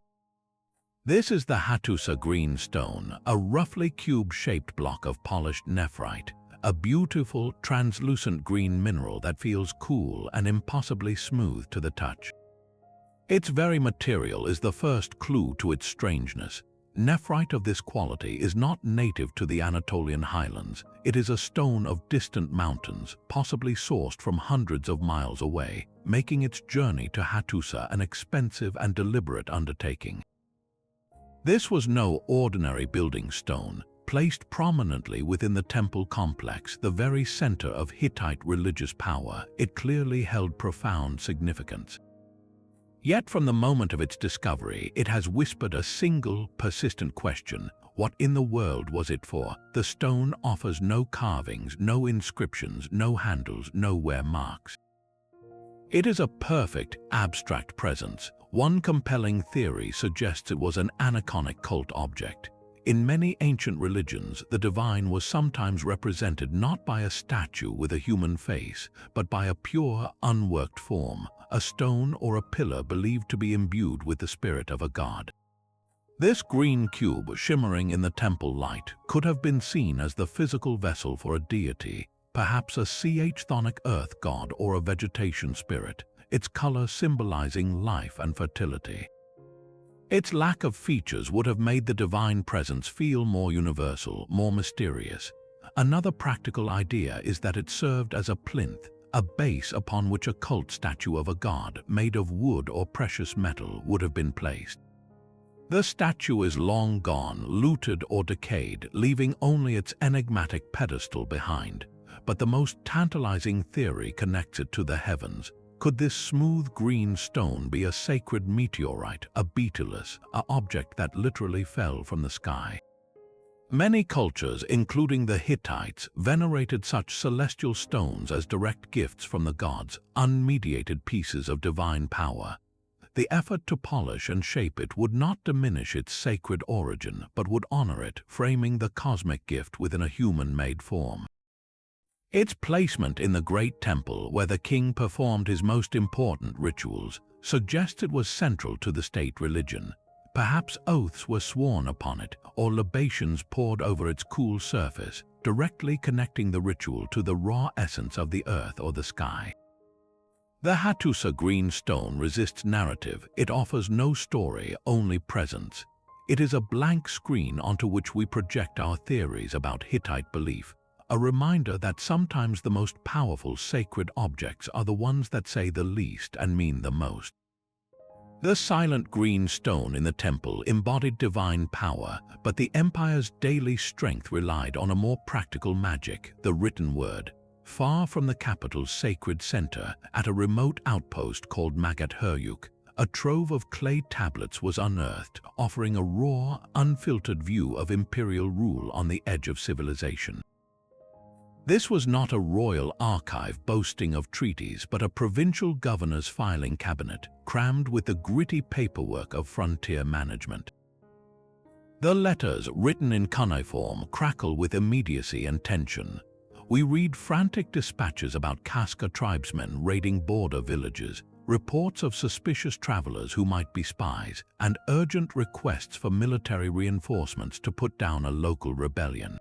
This is the Hattusa green stone, a roughly cube-shaped block of polished nephrite, a beautiful, translucent green mineral that feels cool and impossibly smooth to the touch. Its very material is the first clue to its strangeness. Nephrite of this quality is not native to the Anatolian highlands. It is a stone of distant mountains, possibly sourced from hundreds of miles away, making its journey to Hattusa an expensive and deliberate undertaking. This was no ordinary building stone. Placed prominently within the temple complex, the very center of Hittite religious power, it clearly held profound significance. Yet from the moment of its discovery, it has whispered a single, persistent question: what in the world was it for? The stone offers no carvings, no inscriptions, no handles, no wear marks. It is a perfect, abstract presence. One compelling theory suggests it was an aniconic cult object. In many ancient religions, the divine was sometimes represented not by a statue with a human face, but by a pure, unworked form, a stone or a pillar believed to be imbued with the spirit of a god. This green cube, shimmering in the temple light, could have been seen as the physical vessel for a deity, perhaps a chthonic earth god or a vegetation spirit, its color symbolizing life and fertility. Its lack of features would have made the divine presence feel more universal, more mysterious. Another practical idea is that it served as a plinth, a base upon which a cult statue of a god made of wood or precious metal would have been placed. The statue is long gone, looted or decayed, leaving only its enigmatic pedestal behind. But the most tantalizing theory connects it to the heavens. Could this smooth green stone be a sacred meteorite, a beetleus, an object that literally fell from the sky? Many cultures, including the Hittites, venerated such celestial stones as direct gifts from the gods, unmediated pieces of divine power. The effort to polish and shape it would not diminish its sacred origin, but would honor it, framing the cosmic gift within a human-made form. Its placement in the great temple, where the king performed his most important rituals, suggests it was central to the state religion. Perhaps oaths were sworn upon it, or libations poured over its cool surface, directly connecting the ritual to the raw essence of the earth or the sky. The Hattusa green stone resists narrative. It offers no story, only presence. It is a blank screen onto which we project our theories about Hittite belief, a reminder that sometimes the most powerful sacred objects are the ones that say the least and mean the most. The silent green stone in the temple embodied divine power, but the empire's daily strength relied on a more practical magic, the written word. Far from the capital's sacred center, at a remote outpost called Magat Huryuk, a trove of clay tablets was unearthed, offering a raw, unfiltered view of imperial rule on the edge of civilization. This was not a royal archive boasting of treaties, but a provincial governor's filing cabinet, crammed with the gritty paperwork of frontier management. The letters, written in cuneiform, crackle with immediacy and tension. We read frantic dispatches about Kaska tribesmen raiding border villages, reports of suspicious travelers who might be spies, and urgent requests for military reinforcements to put down a local rebellion.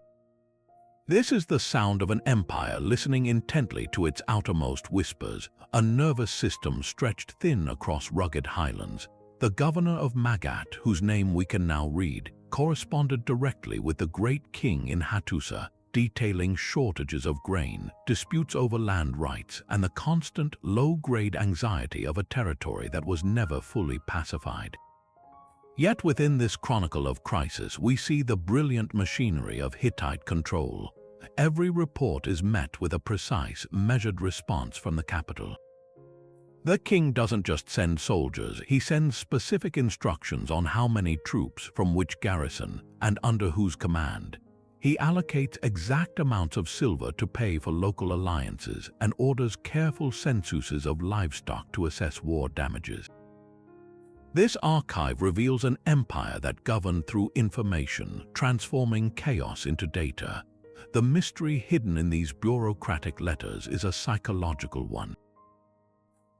This is the sound of an empire listening intently to its outermost whispers, a nervous system stretched thin across rugged highlands. The governor of Magat, whose name we can now read, corresponded directly with the great king in Hattusa, detailing shortages of grain, disputes over land rights, and the constant, low-grade anxiety of a territory that was never fully pacified. Yet within this chronicle of crisis, we see the brilliant machinery of Hittite control. Every report is met with a precise, measured response from the capital. The king doesn't just send soldiers, he sends specific instructions on how many troops, from which garrison, and under whose command. He allocates exact amounts of silver to pay for local alliances and orders careful censuses of livestock to assess war damages. This archive reveals an empire that governed through information, transforming chaos into data. The mystery hidden in these bureaucratic letters is a psychological one.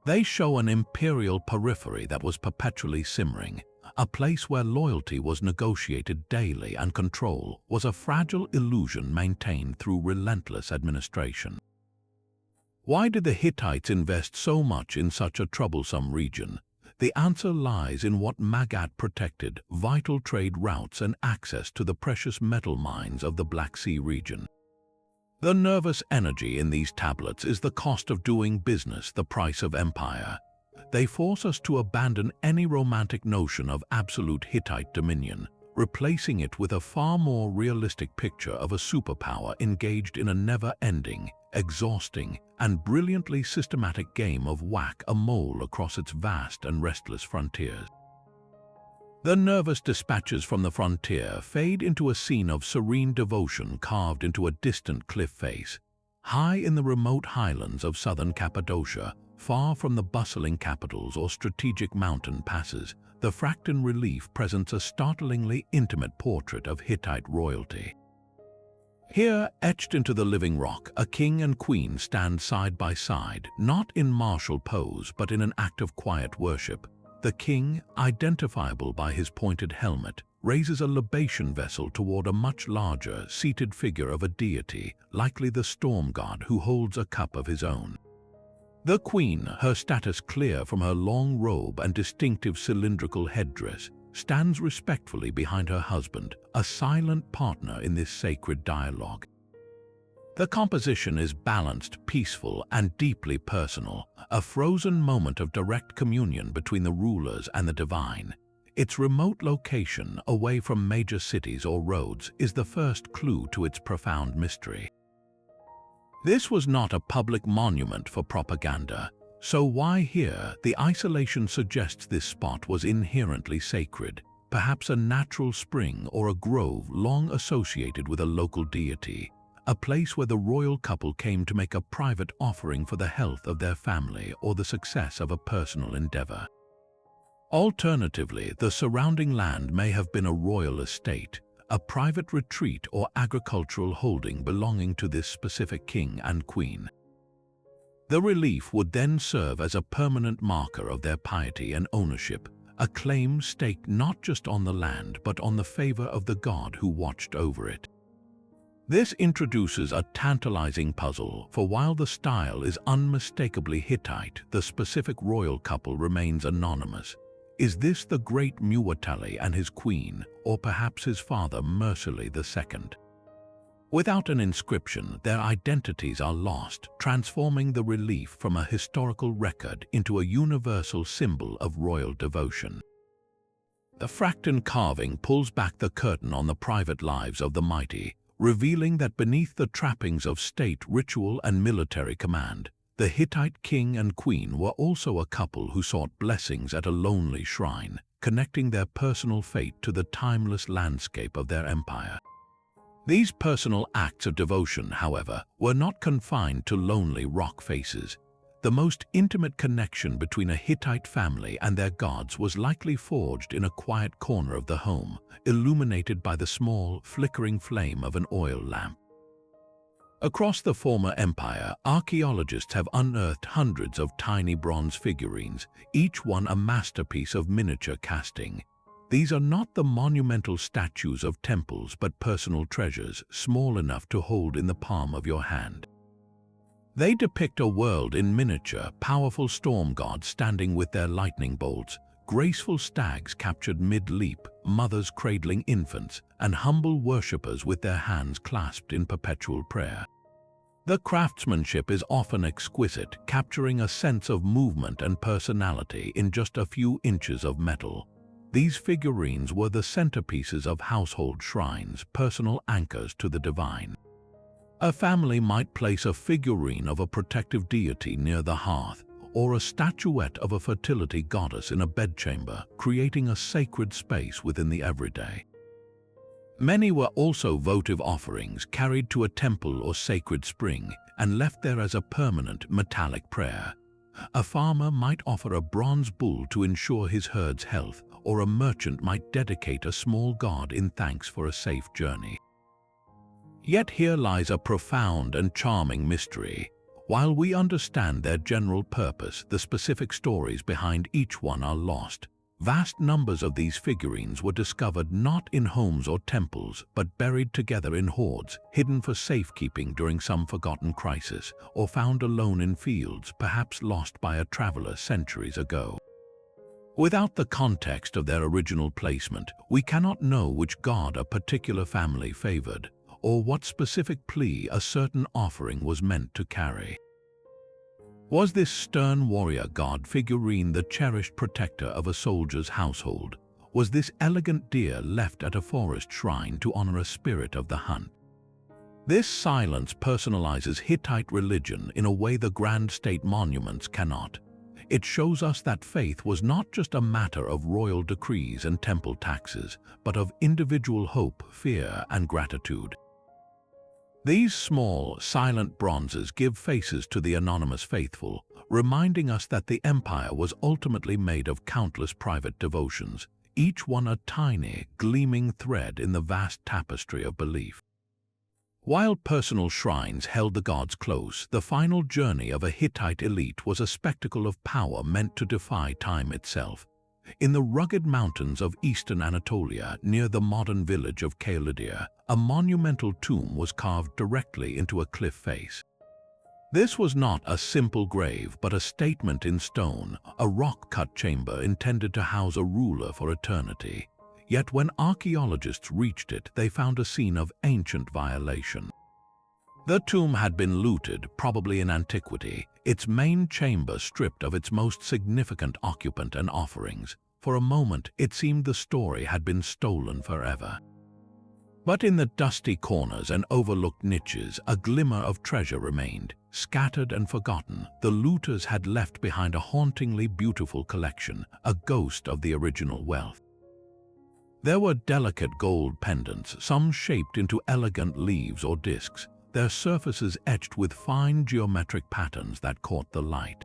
They show an imperial periphery that was perpetually simmering, a place where loyalty was negotiated daily and control was a fragile illusion maintained through relentless administration. Why did the Hittites invest so much in such a troublesome region? The answer lies in what Magat protected: vital trade routes and access to the precious metal mines of the Black Sea region. The nervous energy in these tablets is the cost of doing business, the price of empire. They force us to abandon any romantic notion of absolute Hittite dominion, replacing it with a far more realistic picture of a superpower engaged in a never-ending, exhausting, and brilliantly systematic game of whack-a-mole across its vast and restless frontiers. The nervous dispatches from the frontier fade into a scene of serene devotion carved into a distant cliff face. High in the remote highlands of southern Cappadocia, far from the bustling capitals or strategic mountain passes, the Fracton relief presents a startlingly intimate portrait of Hittite royalty. Here, etched into the living rock, a king and queen stand side by side, not in martial pose but in an act of quiet worship. The king, identifiable by his pointed helmet, raises a libation vessel toward a much larger, seated figure of a deity, likely the storm god who holds a cup of his own. The queen, her status clear from her long robe and distinctive cylindrical headdress, stands respectfully behind her husband, a silent partner in this sacred dialogue. The composition is balanced, peaceful, and deeply personal, a frozen moment of direct communion between the rulers and the divine. Its remote location, away from major cities or roads, is the first clue to its profound mystery. This was not a public monument for propaganda, so why here? The isolation suggests this spot was inherently sacred. perhaps a natural spring or a grove long associated with a local deity, a place where the royal couple came to make a private offering for the health of their family or the success of a personal endeavor. Alternatively, the surrounding land may have been a royal estate, a private retreat or agricultural holding belonging to this specific king and queen. The relief would then serve as a permanent marker of their piety and ownership, a claim staked not just on the land but on the favor of the god who watched over it. This introduces a tantalizing puzzle, for while the style is unmistakably Hittite, the specific royal couple remains anonymous. Is this the great Muwatalli and his queen, or perhaps his father Mursili II? Without an inscription, their identities are lost, transforming the relief from a historical record into a universal symbol of royal devotion. The Fracton carving pulls back the curtain on the private lives of the mighty, revealing that beneath the trappings of state ritual and military command, the Hittite king and queen were also a couple who sought blessings at a lonely shrine, connecting their personal fate to the timeless landscape of their empire. These personal acts of devotion, however, were not confined to lonely rock faces. The most intimate connection between a Hittite family and their gods was likely forged in a quiet corner of the home, illuminated by the small, flickering flame of an oil lamp. Across the former empire, archaeologists have unearthed hundreds of tiny bronze figurines, each one a masterpiece of miniature casting. These are not the monumental statues of temples but personal treasures, small enough to hold in the palm of your hand. They depict a world in miniature, powerful storm gods standing with their lightning bolts, graceful stags captured mid-leap, mothers cradling infants, and humble worshippers with their hands clasped in perpetual prayer. The craftsmanship is often exquisite, capturing a sense of movement and personality in just a few inches of metal. These figurines were the centerpieces of household shrines, personal anchors to the divine. A family might place a figurine of a protective deity near the hearth, or a statuette of a fertility goddess in a bedchamber, creating a sacred space within the everyday. Many were also votive offerings carried to a temple or sacred spring and left there as a permanent metallic prayer. A farmer might offer a bronze bull to ensure his herd's health, or a merchant might dedicate a small god in thanks for a safe journey. Yet here lies a profound and charming mystery. While we understand their general purpose, the specific stories behind each one are lost. Vast numbers of these figurines were discovered not in homes or temples, but buried together in hoards, hidden for safekeeping during some forgotten crisis, or found alone in fields, perhaps lost by a traveler centuries ago. Without the context of their original placement, we cannot know which god a particular family favored, or what specific plea a certain offering was meant to carry. Was this stern warrior god figurine the cherished protector of a soldier's household? Was this elegant deer left at a forest shrine to honor a spirit of the hunt? This silence personalizes Hittite religion in a way the grand state monuments cannot. It shows us that faith was not just a matter of royal decrees and temple taxes, but of individual hope, fear, and gratitude. These small, silent bronzes give faces to the anonymous faithful, reminding us that the empire was ultimately made of countless private devotions, each one a tiny, gleaming thread in the vast tapestry of belief. While personal shrines held the gods close, the final journey of a Hittite elite was a spectacle of power meant to defy time itself. In the rugged mountains of eastern Anatolia, near the modern village of Kalydia, a monumental tomb was carved directly into a cliff face. This was not a simple grave, but a statement in stone, a rock-cut chamber intended to house a ruler for eternity. Yet when archaeologists reached it, they found a scene of ancient violation. The tomb had been looted, probably in antiquity, its main chamber stripped of its most significant occupant and offerings. For a moment, it seemed the story had been stolen forever. But in the dusty corners and overlooked niches, a glimmer of treasure remained. Scattered and forgotten, the looters had left behind a hauntingly beautiful collection, a ghost of the original wealth. There were delicate gold pendants, some shaped into elegant leaves or discs, their surfaces etched with fine geometric patterns that caught the light.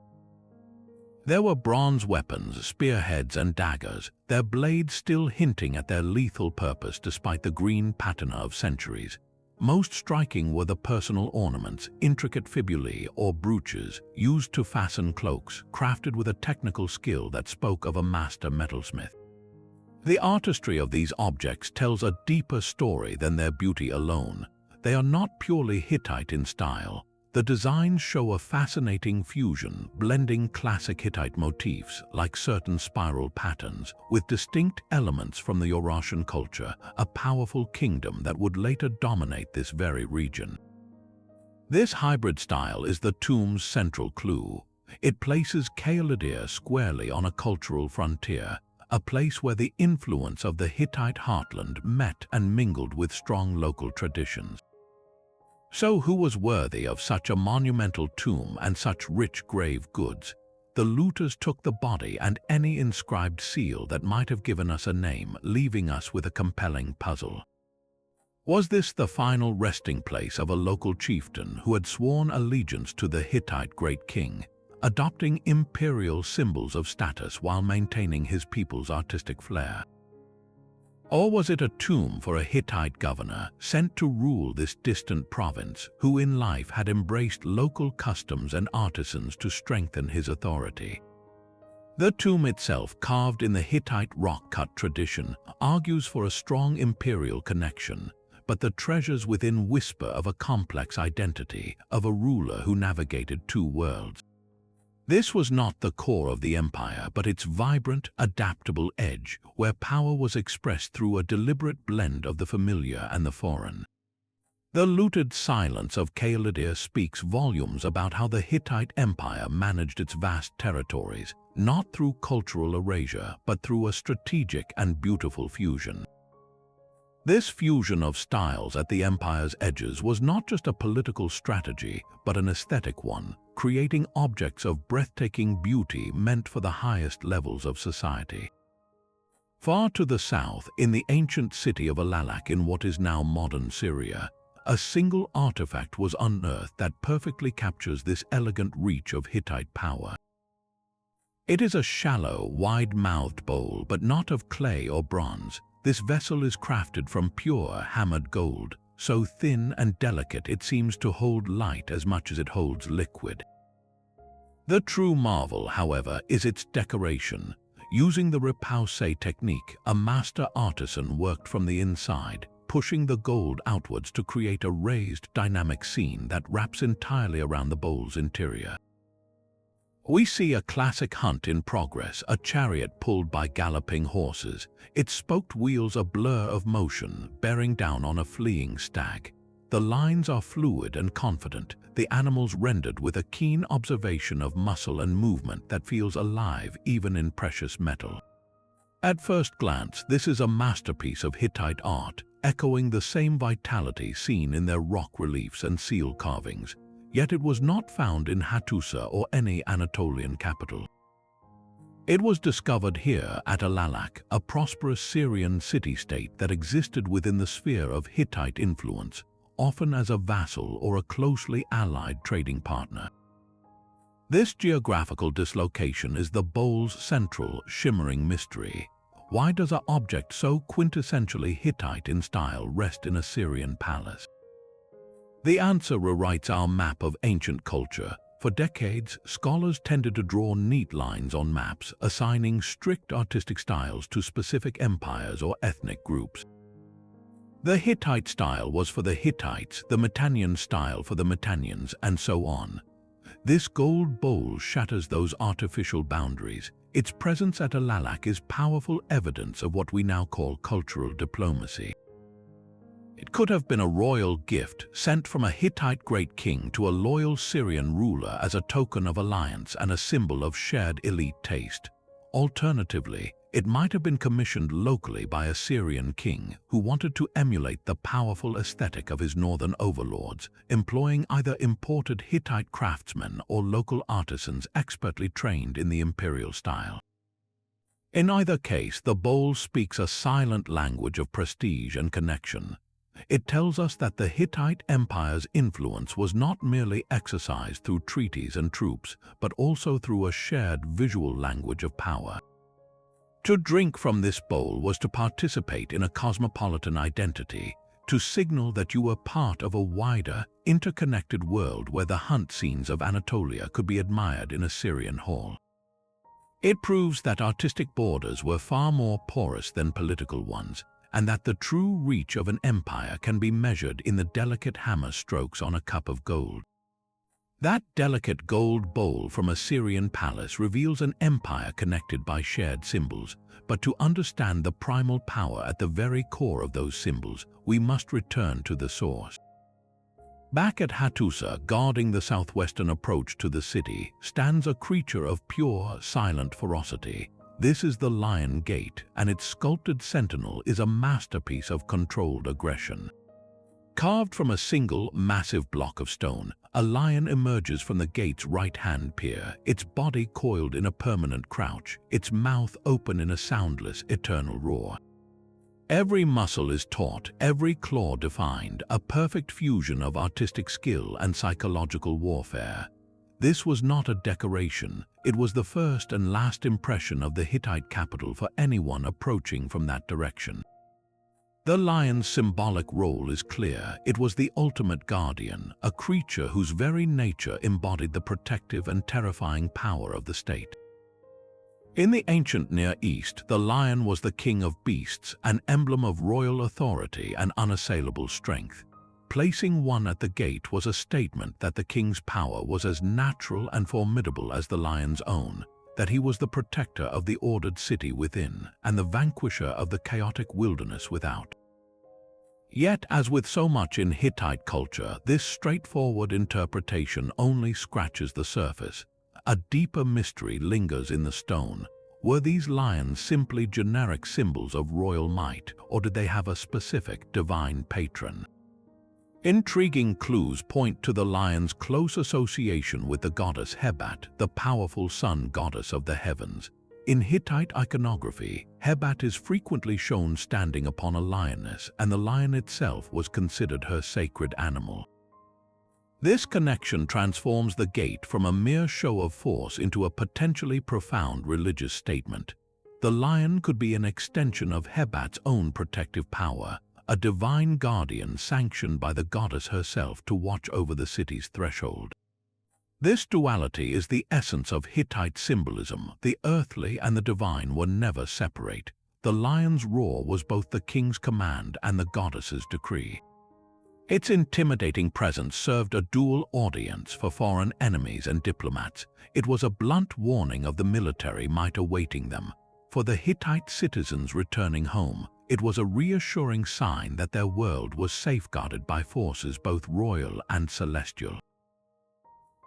There were bronze weapons, spearheads and daggers, their blades still hinting at their lethal purpose despite the green patina of centuries. Most striking were the personal ornaments, intricate fibulae or brooches, used to fasten cloaks, crafted with a technical skill that spoke of a master metalsmith. The artistry of these objects tells a deeper story than their beauty alone. They are not purely Hittite in style. The designs show a fascinating fusion, blending classic Hittite motifs, like certain spiral patterns, with distinct elements from the Eurasian culture, a powerful kingdom that would later dominate this very region. This hybrid style is the tomb's central clue. It places Caelidea squarely on a cultural frontier, a place where the influence of the Hittite heartland met and mingled with strong local traditions. So who was worthy of such a monumental tomb and such rich grave goods? The looters took the body and any inscribed seal that might have given us a name, leaving us with a compelling puzzle. Was this the final resting place of a local chieftain who had sworn allegiance to the Hittite great king, adopting imperial symbols of status while maintaining his people's artistic flair? Or was it a tomb for a Hittite governor sent to rule this distant province, who in life had embraced local customs and artisans to strengthen his authority? The tomb itself, carved in the Hittite rock-cut tradition, argues for a strong imperial connection, but the treasures within whisper of a complex identity, of a ruler who navigated two worlds. This was not the core of the empire, but its vibrant, adaptable edge, where power was expressed through a deliberate blend of the familiar and the foreign. The looted silence of Caelidea speaks volumes about how the Hittite Empire managed its vast territories, not through cultural erasure, but through a strategic and beautiful fusion. This fusion of styles at the empire's edges was not just a political strategy, but an aesthetic one, creating objects of breathtaking beauty meant for the highest levels of society. Far to the south, in the ancient city of Alalak in what is now modern Syria, a single artifact was unearthed that perfectly captures this elegant reach of Hittite power. It is a shallow, wide-mouthed bowl, but not of clay or bronze. This vessel is crafted from pure, hammered gold, so thin and delicate it seems to hold light as much as it holds liquid. The true marvel, however, is its decoration. Using the repoussé technique, a master artisan worked from the inside, pushing the gold outwards to create a raised, dynamic scene that wraps entirely around the bowl's interior. We see a classic hunt in progress, a chariot pulled by galloping horses, its spoked wheels a blur of motion, bearing down on a fleeing stag. The lines are fluid and confident, the animals rendered with a keen observation of muscle and movement that feels alive even in precious metal. At first glance, this is a masterpiece of Hittite art, echoing the same vitality seen in their rock reliefs and seal carvings. Yet it was not found in Hattusa or any Anatolian capital. It was discovered here at Alalak, a prosperous Syrian city-state that existed within the sphere of Hittite influence, often as a vassal or a closely allied trading partner. This geographical dislocation is the bowl's central, shimmering mystery. Why does an object so quintessentially Hittite in style rest in a Syrian palace? The answer rewrites our map of ancient culture. For decades, scholars tended to draw neat lines on maps, assigning strict artistic styles to specific empires or ethnic groups. The Hittite style was for the Hittites, the Mitannian style for the Mitannians, and so on. This gold bowl shatters those artificial boundaries. Its presence at Alalak is powerful evidence of what we now call cultural diplomacy. It could have been a royal gift sent from a Hittite great king to a loyal Syrian ruler as a token of alliance and a symbol of shared elite taste. Alternatively, it might have been commissioned locally by a Syrian king who wanted to emulate the powerful aesthetic of his northern overlords, employing either imported Hittite craftsmen or local artisans expertly trained in the imperial style. In either case, the bowl speaks a silent language of prestige and connection. It tells us that the Hittite Empire's influence was not merely exercised through treaties and troops, but also through a shared visual language of power. To drink from this bowl was to participate in a cosmopolitan identity, to signal that you were part of a wider, interconnected world where the hunt scenes of Anatolia could be admired in a Syrian hall. It proves that artistic borders were far more porous than political ones, and that the true reach of an empire can be measured in the delicate hammer strokes on a cup of gold. That delicate gold bowl from a Syrian palace reveals an empire connected by shared symbols, but to understand the primal power at the very core of those symbols, we must return to the source. Back at Hattusa, guarding the southwestern approach to the city, stands a creature of pure, silent ferocity. This is the Lion Gate, and its sculpted sentinel is a masterpiece of controlled aggression. Carved from a single, massive block of stone, a lion emerges from the gate's right-hand pier, its body coiled in a permanent crouch, its mouth open in a soundless, eternal roar. Every muscle is taut, every claw defined, a perfect fusion of artistic skill and psychological warfare. This was not a decoration, it was the first and last impression of the Hittite capital for anyone approaching from that direction. The lion's symbolic role is clear. It was the ultimate guardian, a creature whose very nature embodied the protective and terrifying power of the state. In the ancient Near East, the lion was the king of beasts, an emblem of royal authority and unassailable strength. Placing one at the gate was a statement that the king's power was as natural and formidable as the lion's own, that he was the protector of the ordered city within and the vanquisher of the chaotic wilderness without. Yet, as with so much in Hittite culture, this straightforward interpretation only scratches the surface. A deeper mystery lingers in the stone. Were these lions simply generic symbols of royal might, or did they have a specific divine patron? Intriguing clues point to the lion's close association with the goddess Hebat, the powerful sun goddess of the heavens. In Hittite iconography, Hebat is frequently shown standing upon a lioness, and the lion itself was considered her sacred animal. This connection transforms the gate from a mere show of force into a potentially profound religious statement. The lion could be an extension of Hebat's own protective power, a divine guardian sanctioned by the goddess herself to watch over the city's threshold. This duality is the essence of Hittite symbolism. The earthly and the divine were never separate. The lion's roar was both the king's command and the goddess's decree. Its intimidating presence served a dual audience for foreign enemies and diplomats. It was a blunt warning of the military might awaiting them. For the Hittite citizens returning home, it was a reassuring sign that their world was safeguarded by forces both royal and celestial.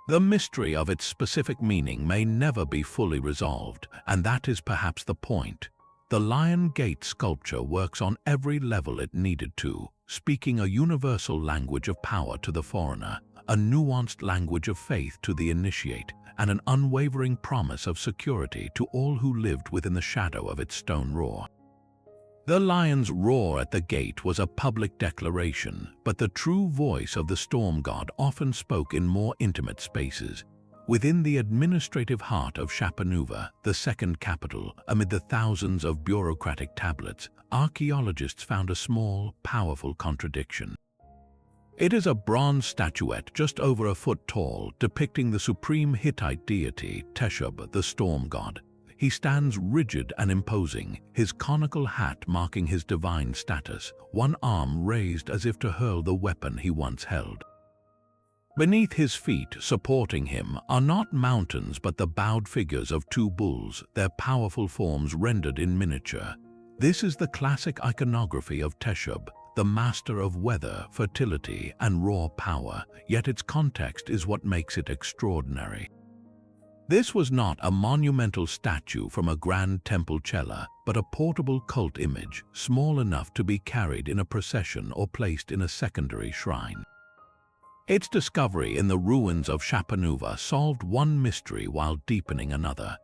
The mystery of its specific meaning may never be fully resolved, and that is perhaps the point. The Lion Gate sculpture works on every level it needed to, speaking a universal language of power to the foreigner, a nuanced language of faith to the initiate, and an unwavering promise of security to all who lived within the shadow of its stone roar. The lion's roar at the gate was a public declaration, but the true voice of the storm god often spoke in more intimate spaces. Within the administrative heart of Shapanuva, the second capital, amid the thousands of bureaucratic tablets, archaeologists found a small, powerful contradiction. It is a bronze statuette just over a foot tall, depicting the supreme Hittite deity, Teshub, the storm god. He stands rigid and imposing, his conical hat marking his divine status, one arm raised as if to hurl the weapon he once held. Beneath his feet, supporting him, are not mountains but the bowed figures of two bulls, their powerful forms rendered in miniature. This is the classic iconography of Teshub, the master of weather, fertility, and raw power, yet its context is what makes it extraordinary. This was not a monumental statue from a grand temple cella, but a portable cult image, small enough to be carried in a procession or placed in a secondary shrine. Its discovery in the ruins of Shapanuva solved one mystery while deepening another.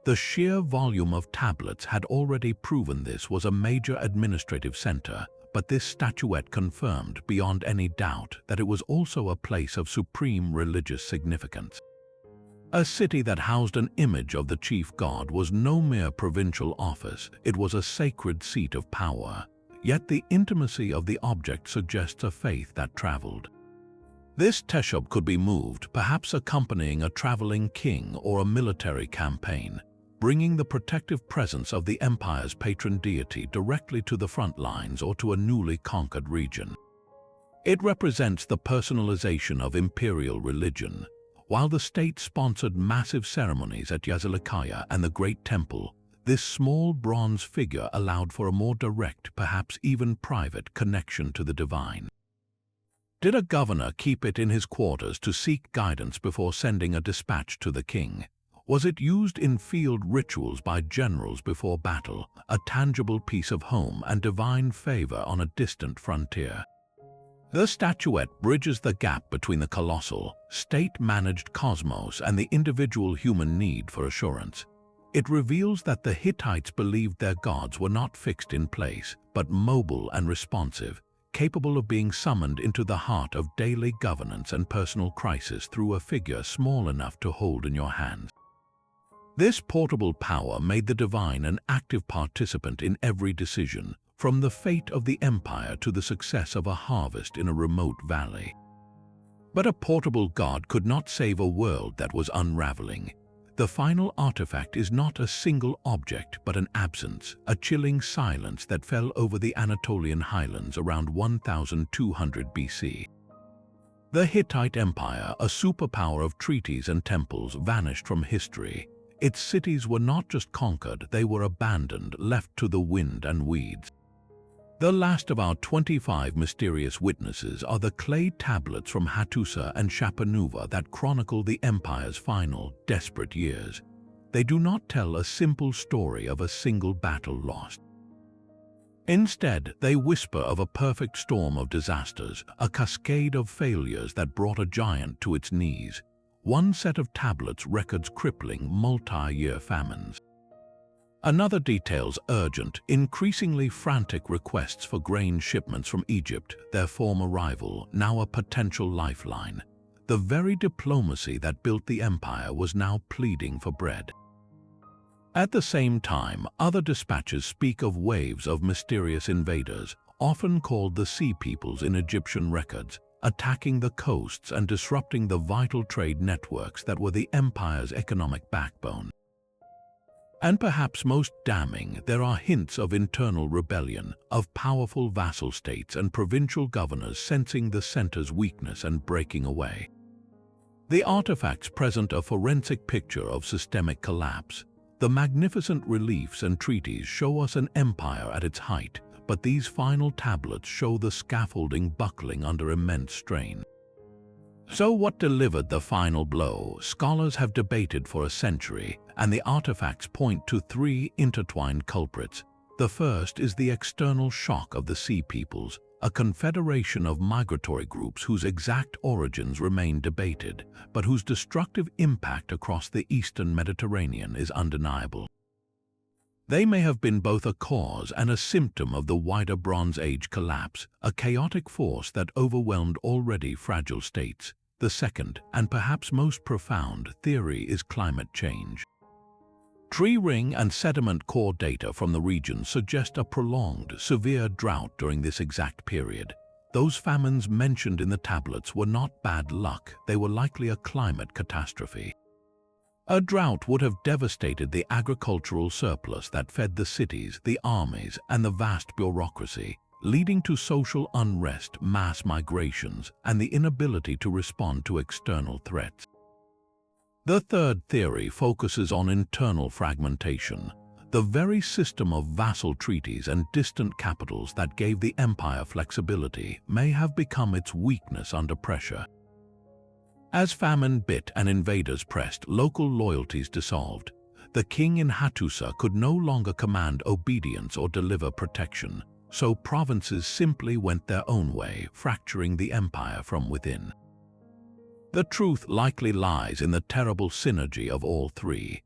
The sheer volume of tablets had already proven this was a major administrative center, but this statuette confirmed beyond any doubt that it was also a place of supreme religious significance. A city that housed an image of the chief god was no mere provincial office, it was a sacred seat of power. Yet the intimacy of the object suggests a faith that traveled. This teshub could be moved, perhaps accompanying a traveling king or a military campaign, bringing the protective presence of the empire's patron deity directly to the front lines or to a newly conquered region. It represents the personalization of imperial religion. While the state sponsored massive ceremonies at Yazilikaya and the Great Temple, this small bronze figure allowed for a more direct, perhaps even private, connection to the divine. Did a governor keep it in his quarters to seek guidance before sending a dispatch to the king? Was it used in field rituals by generals before battle, a tangible piece of home and divine favor on a distant frontier? The statuette bridges the gap between the colossal, state-managed cosmos and the individual human need for assurance. It reveals that the Hittites believed their gods were not fixed in place, but mobile and responsive, capable of being summoned into the heart of daily governance and personal crisis through a figure small enough to hold in your hands. This portable power made the divine an active participant in every decision, from the fate of the empire to the success of a harvest in a remote valley. But a portable god could not save a world that was unraveling. The final artifact is not a single object, but an absence, a chilling silence that fell over the Anatolian highlands around 1200 BC. The Hittite Empire, a superpower of treaties and temples, vanished from history. Its cities were not just conquered, they were abandoned, left to the wind and weeds. The last of our 25 mysterious witnesses are the clay tablets from Hattusa and Shapanuva that chronicle the empire's final, desperate years. They do not tell a simple story of a single battle lost. Instead, they whisper of a perfect storm of disasters, a cascade of failures that brought a giant to its knees. One set of tablets records crippling, multi-year famines. Another details urgent, increasingly frantic requests for grain shipments from Egypt, their former rival, now a potential lifeline. The very diplomacy that built the empire was now pleading for bread. At the same time, other dispatches speak of waves of mysterious invaders, often called the Sea Peoples in Egyptian records, attacking the coasts and disrupting the vital trade networks that were the empire's economic backbone. And perhaps most damning, there are hints of internal rebellion, of powerful vassal states and provincial governors sensing the center's weakness and breaking away. The artifacts present a forensic picture of systemic collapse. The magnificent reliefs and treaties show us an empire at its height, but these final tablets show the scaffolding buckling under immense strain. So what delivered the final blow? Scholars have debated for a century, and the artifacts point to three intertwined culprits. The first is the external shock of the Sea Peoples, a confederation of migratory groups whose exact origins remain debated, but whose destructive impact across the eastern Mediterranean is undeniable. They may have been both a cause and a symptom of the wider Bronze Age collapse, a chaotic force that overwhelmed already fragile states. The second, and perhaps most profound, theory is climate change. Tree ring and sediment core data from the region suggest a prolonged, severe drought during this exact period. Those famines mentioned in the tablets were not bad luck, they were likely a climate catastrophe. A drought would have devastated the agricultural surplus that fed the cities, the armies, and the vast bureaucracy, leading to social unrest, mass migrations, and the inability to respond to external threats. The third theory focuses on internal fragmentation. The very system of vassal treaties and distant capitals that gave the empire flexibility may have become its weakness under pressure. As famine bit and invaders pressed, local loyalties dissolved. The king in Hattusa could no longer command obedience or deliver protection, so provinces simply went their own way, fracturing the empire from within. The truth likely lies in the terrible synergy of all three.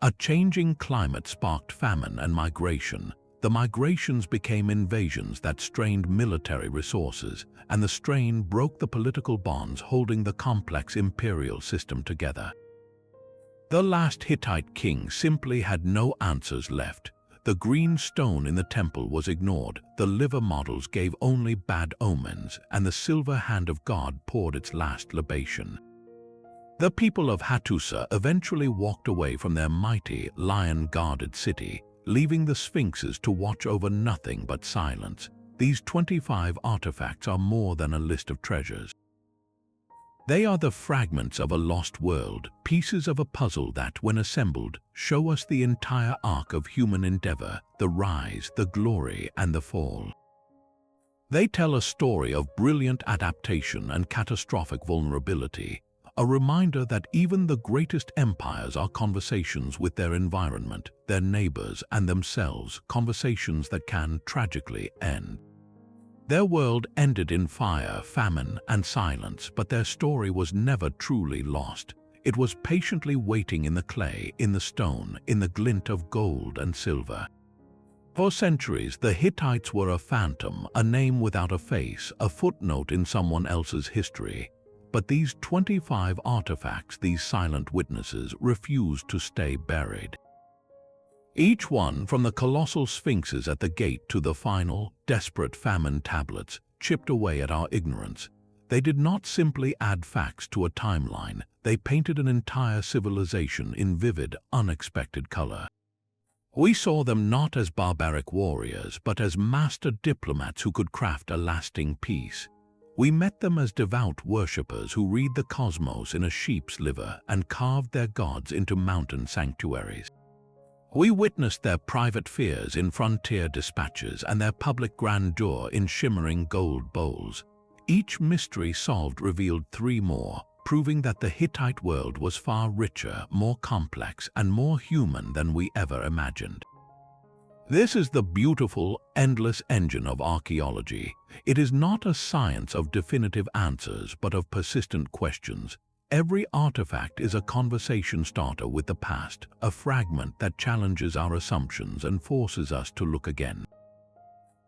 A changing climate sparked famine and migration. The migrations became invasions that strained military resources, and the strain broke the political bonds holding the complex imperial system together. The last Hittite king simply had no answers left. The green stone in the temple was ignored, the liver models gave only bad omens, and the silver hand of God poured its last libation. The people of Hattusa eventually walked away from their mighty, lion-guarded city, leaving the sphinxes to watch over nothing but silence. These 25 artifacts are more than a list of treasures. They are the fragments of a lost world, pieces of a puzzle that, when assembled, show us the entire arc of human endeavor, the rise, the glory, and the fall. They tell a story of brilliant adaptation and catastrophic vulnerability, a reminder that even the greatest empires are conversations with their environment, their neighbors, and themselves, conversations that can tragically end. Their world ended in fire, famine, and silence, but their story was never truly lost. It was patiently waiting in the clay, in the stone, in the glint of gold and silver. For centuries, the Hittites were a phantom, a name without a face, a footnote in someone else's history. But these 25 artifacts, these silent witnesses, refused to stay buried. Each one, from the colossal sphinxes at the gate to the final, desperate famine tablets, chipped away at our ignorance. They did not simply add facts to a timeline, they painted an entire civilization in vivid, unexpected color. We saw them not as barbaric warriors, but as master diplomats who could craft a lasting peace. We met them as devout worshippers who read the cosmos in a sheep's liver and carved their gods into mountain sanctuaries. We witnessed their private fears in frontier dispatches and their public grandeur in shimmering gold bowls. Each mystery solved revealed 3 more, proving that the Hittite world was far richer, more complex, and more human than we ever imagined. This is the beautiful, endless engine of archaeology. It is not a science of definitive answers, but of persistent questions. Every artifact is a conversation starter with the past, a fragment that challenges our assumptions and forces us to look again.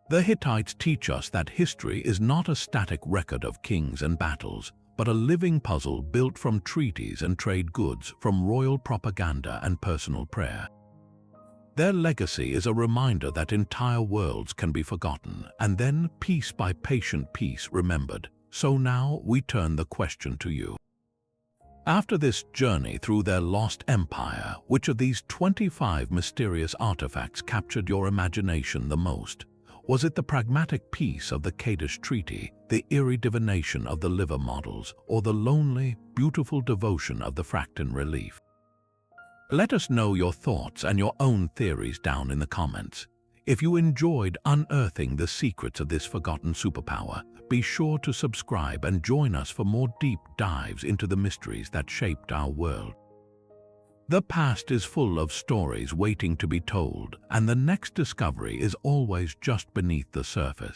The Hittites teach us that history is not a static record of kings and battles, but a living puzzle built from treaties and trade goods, from royal propaganda and personal prayer. Their legacy is a reminder that entire worlds can be forgotten, and then, piece by patient piece, remembered. So now we turn the question to you. After this journey through their lost empire, which of these 25 mysterious artifacts captured your imagination the most? Was it the pragmatic peace of the Kadesh Treaty, the eerie divination of the liver models, or the lonely, beautiful devotion of the Fracton relief? Let us know your thoughts and your own theories down in the comments. If you enjoyed unearthing the secrets of this forgotten superpower, be sure to subscribe and join us for more deep dives into the mysteries that shaped our world. The past is full of stories waiting to be told, and the next discovery is always just beneath the surface.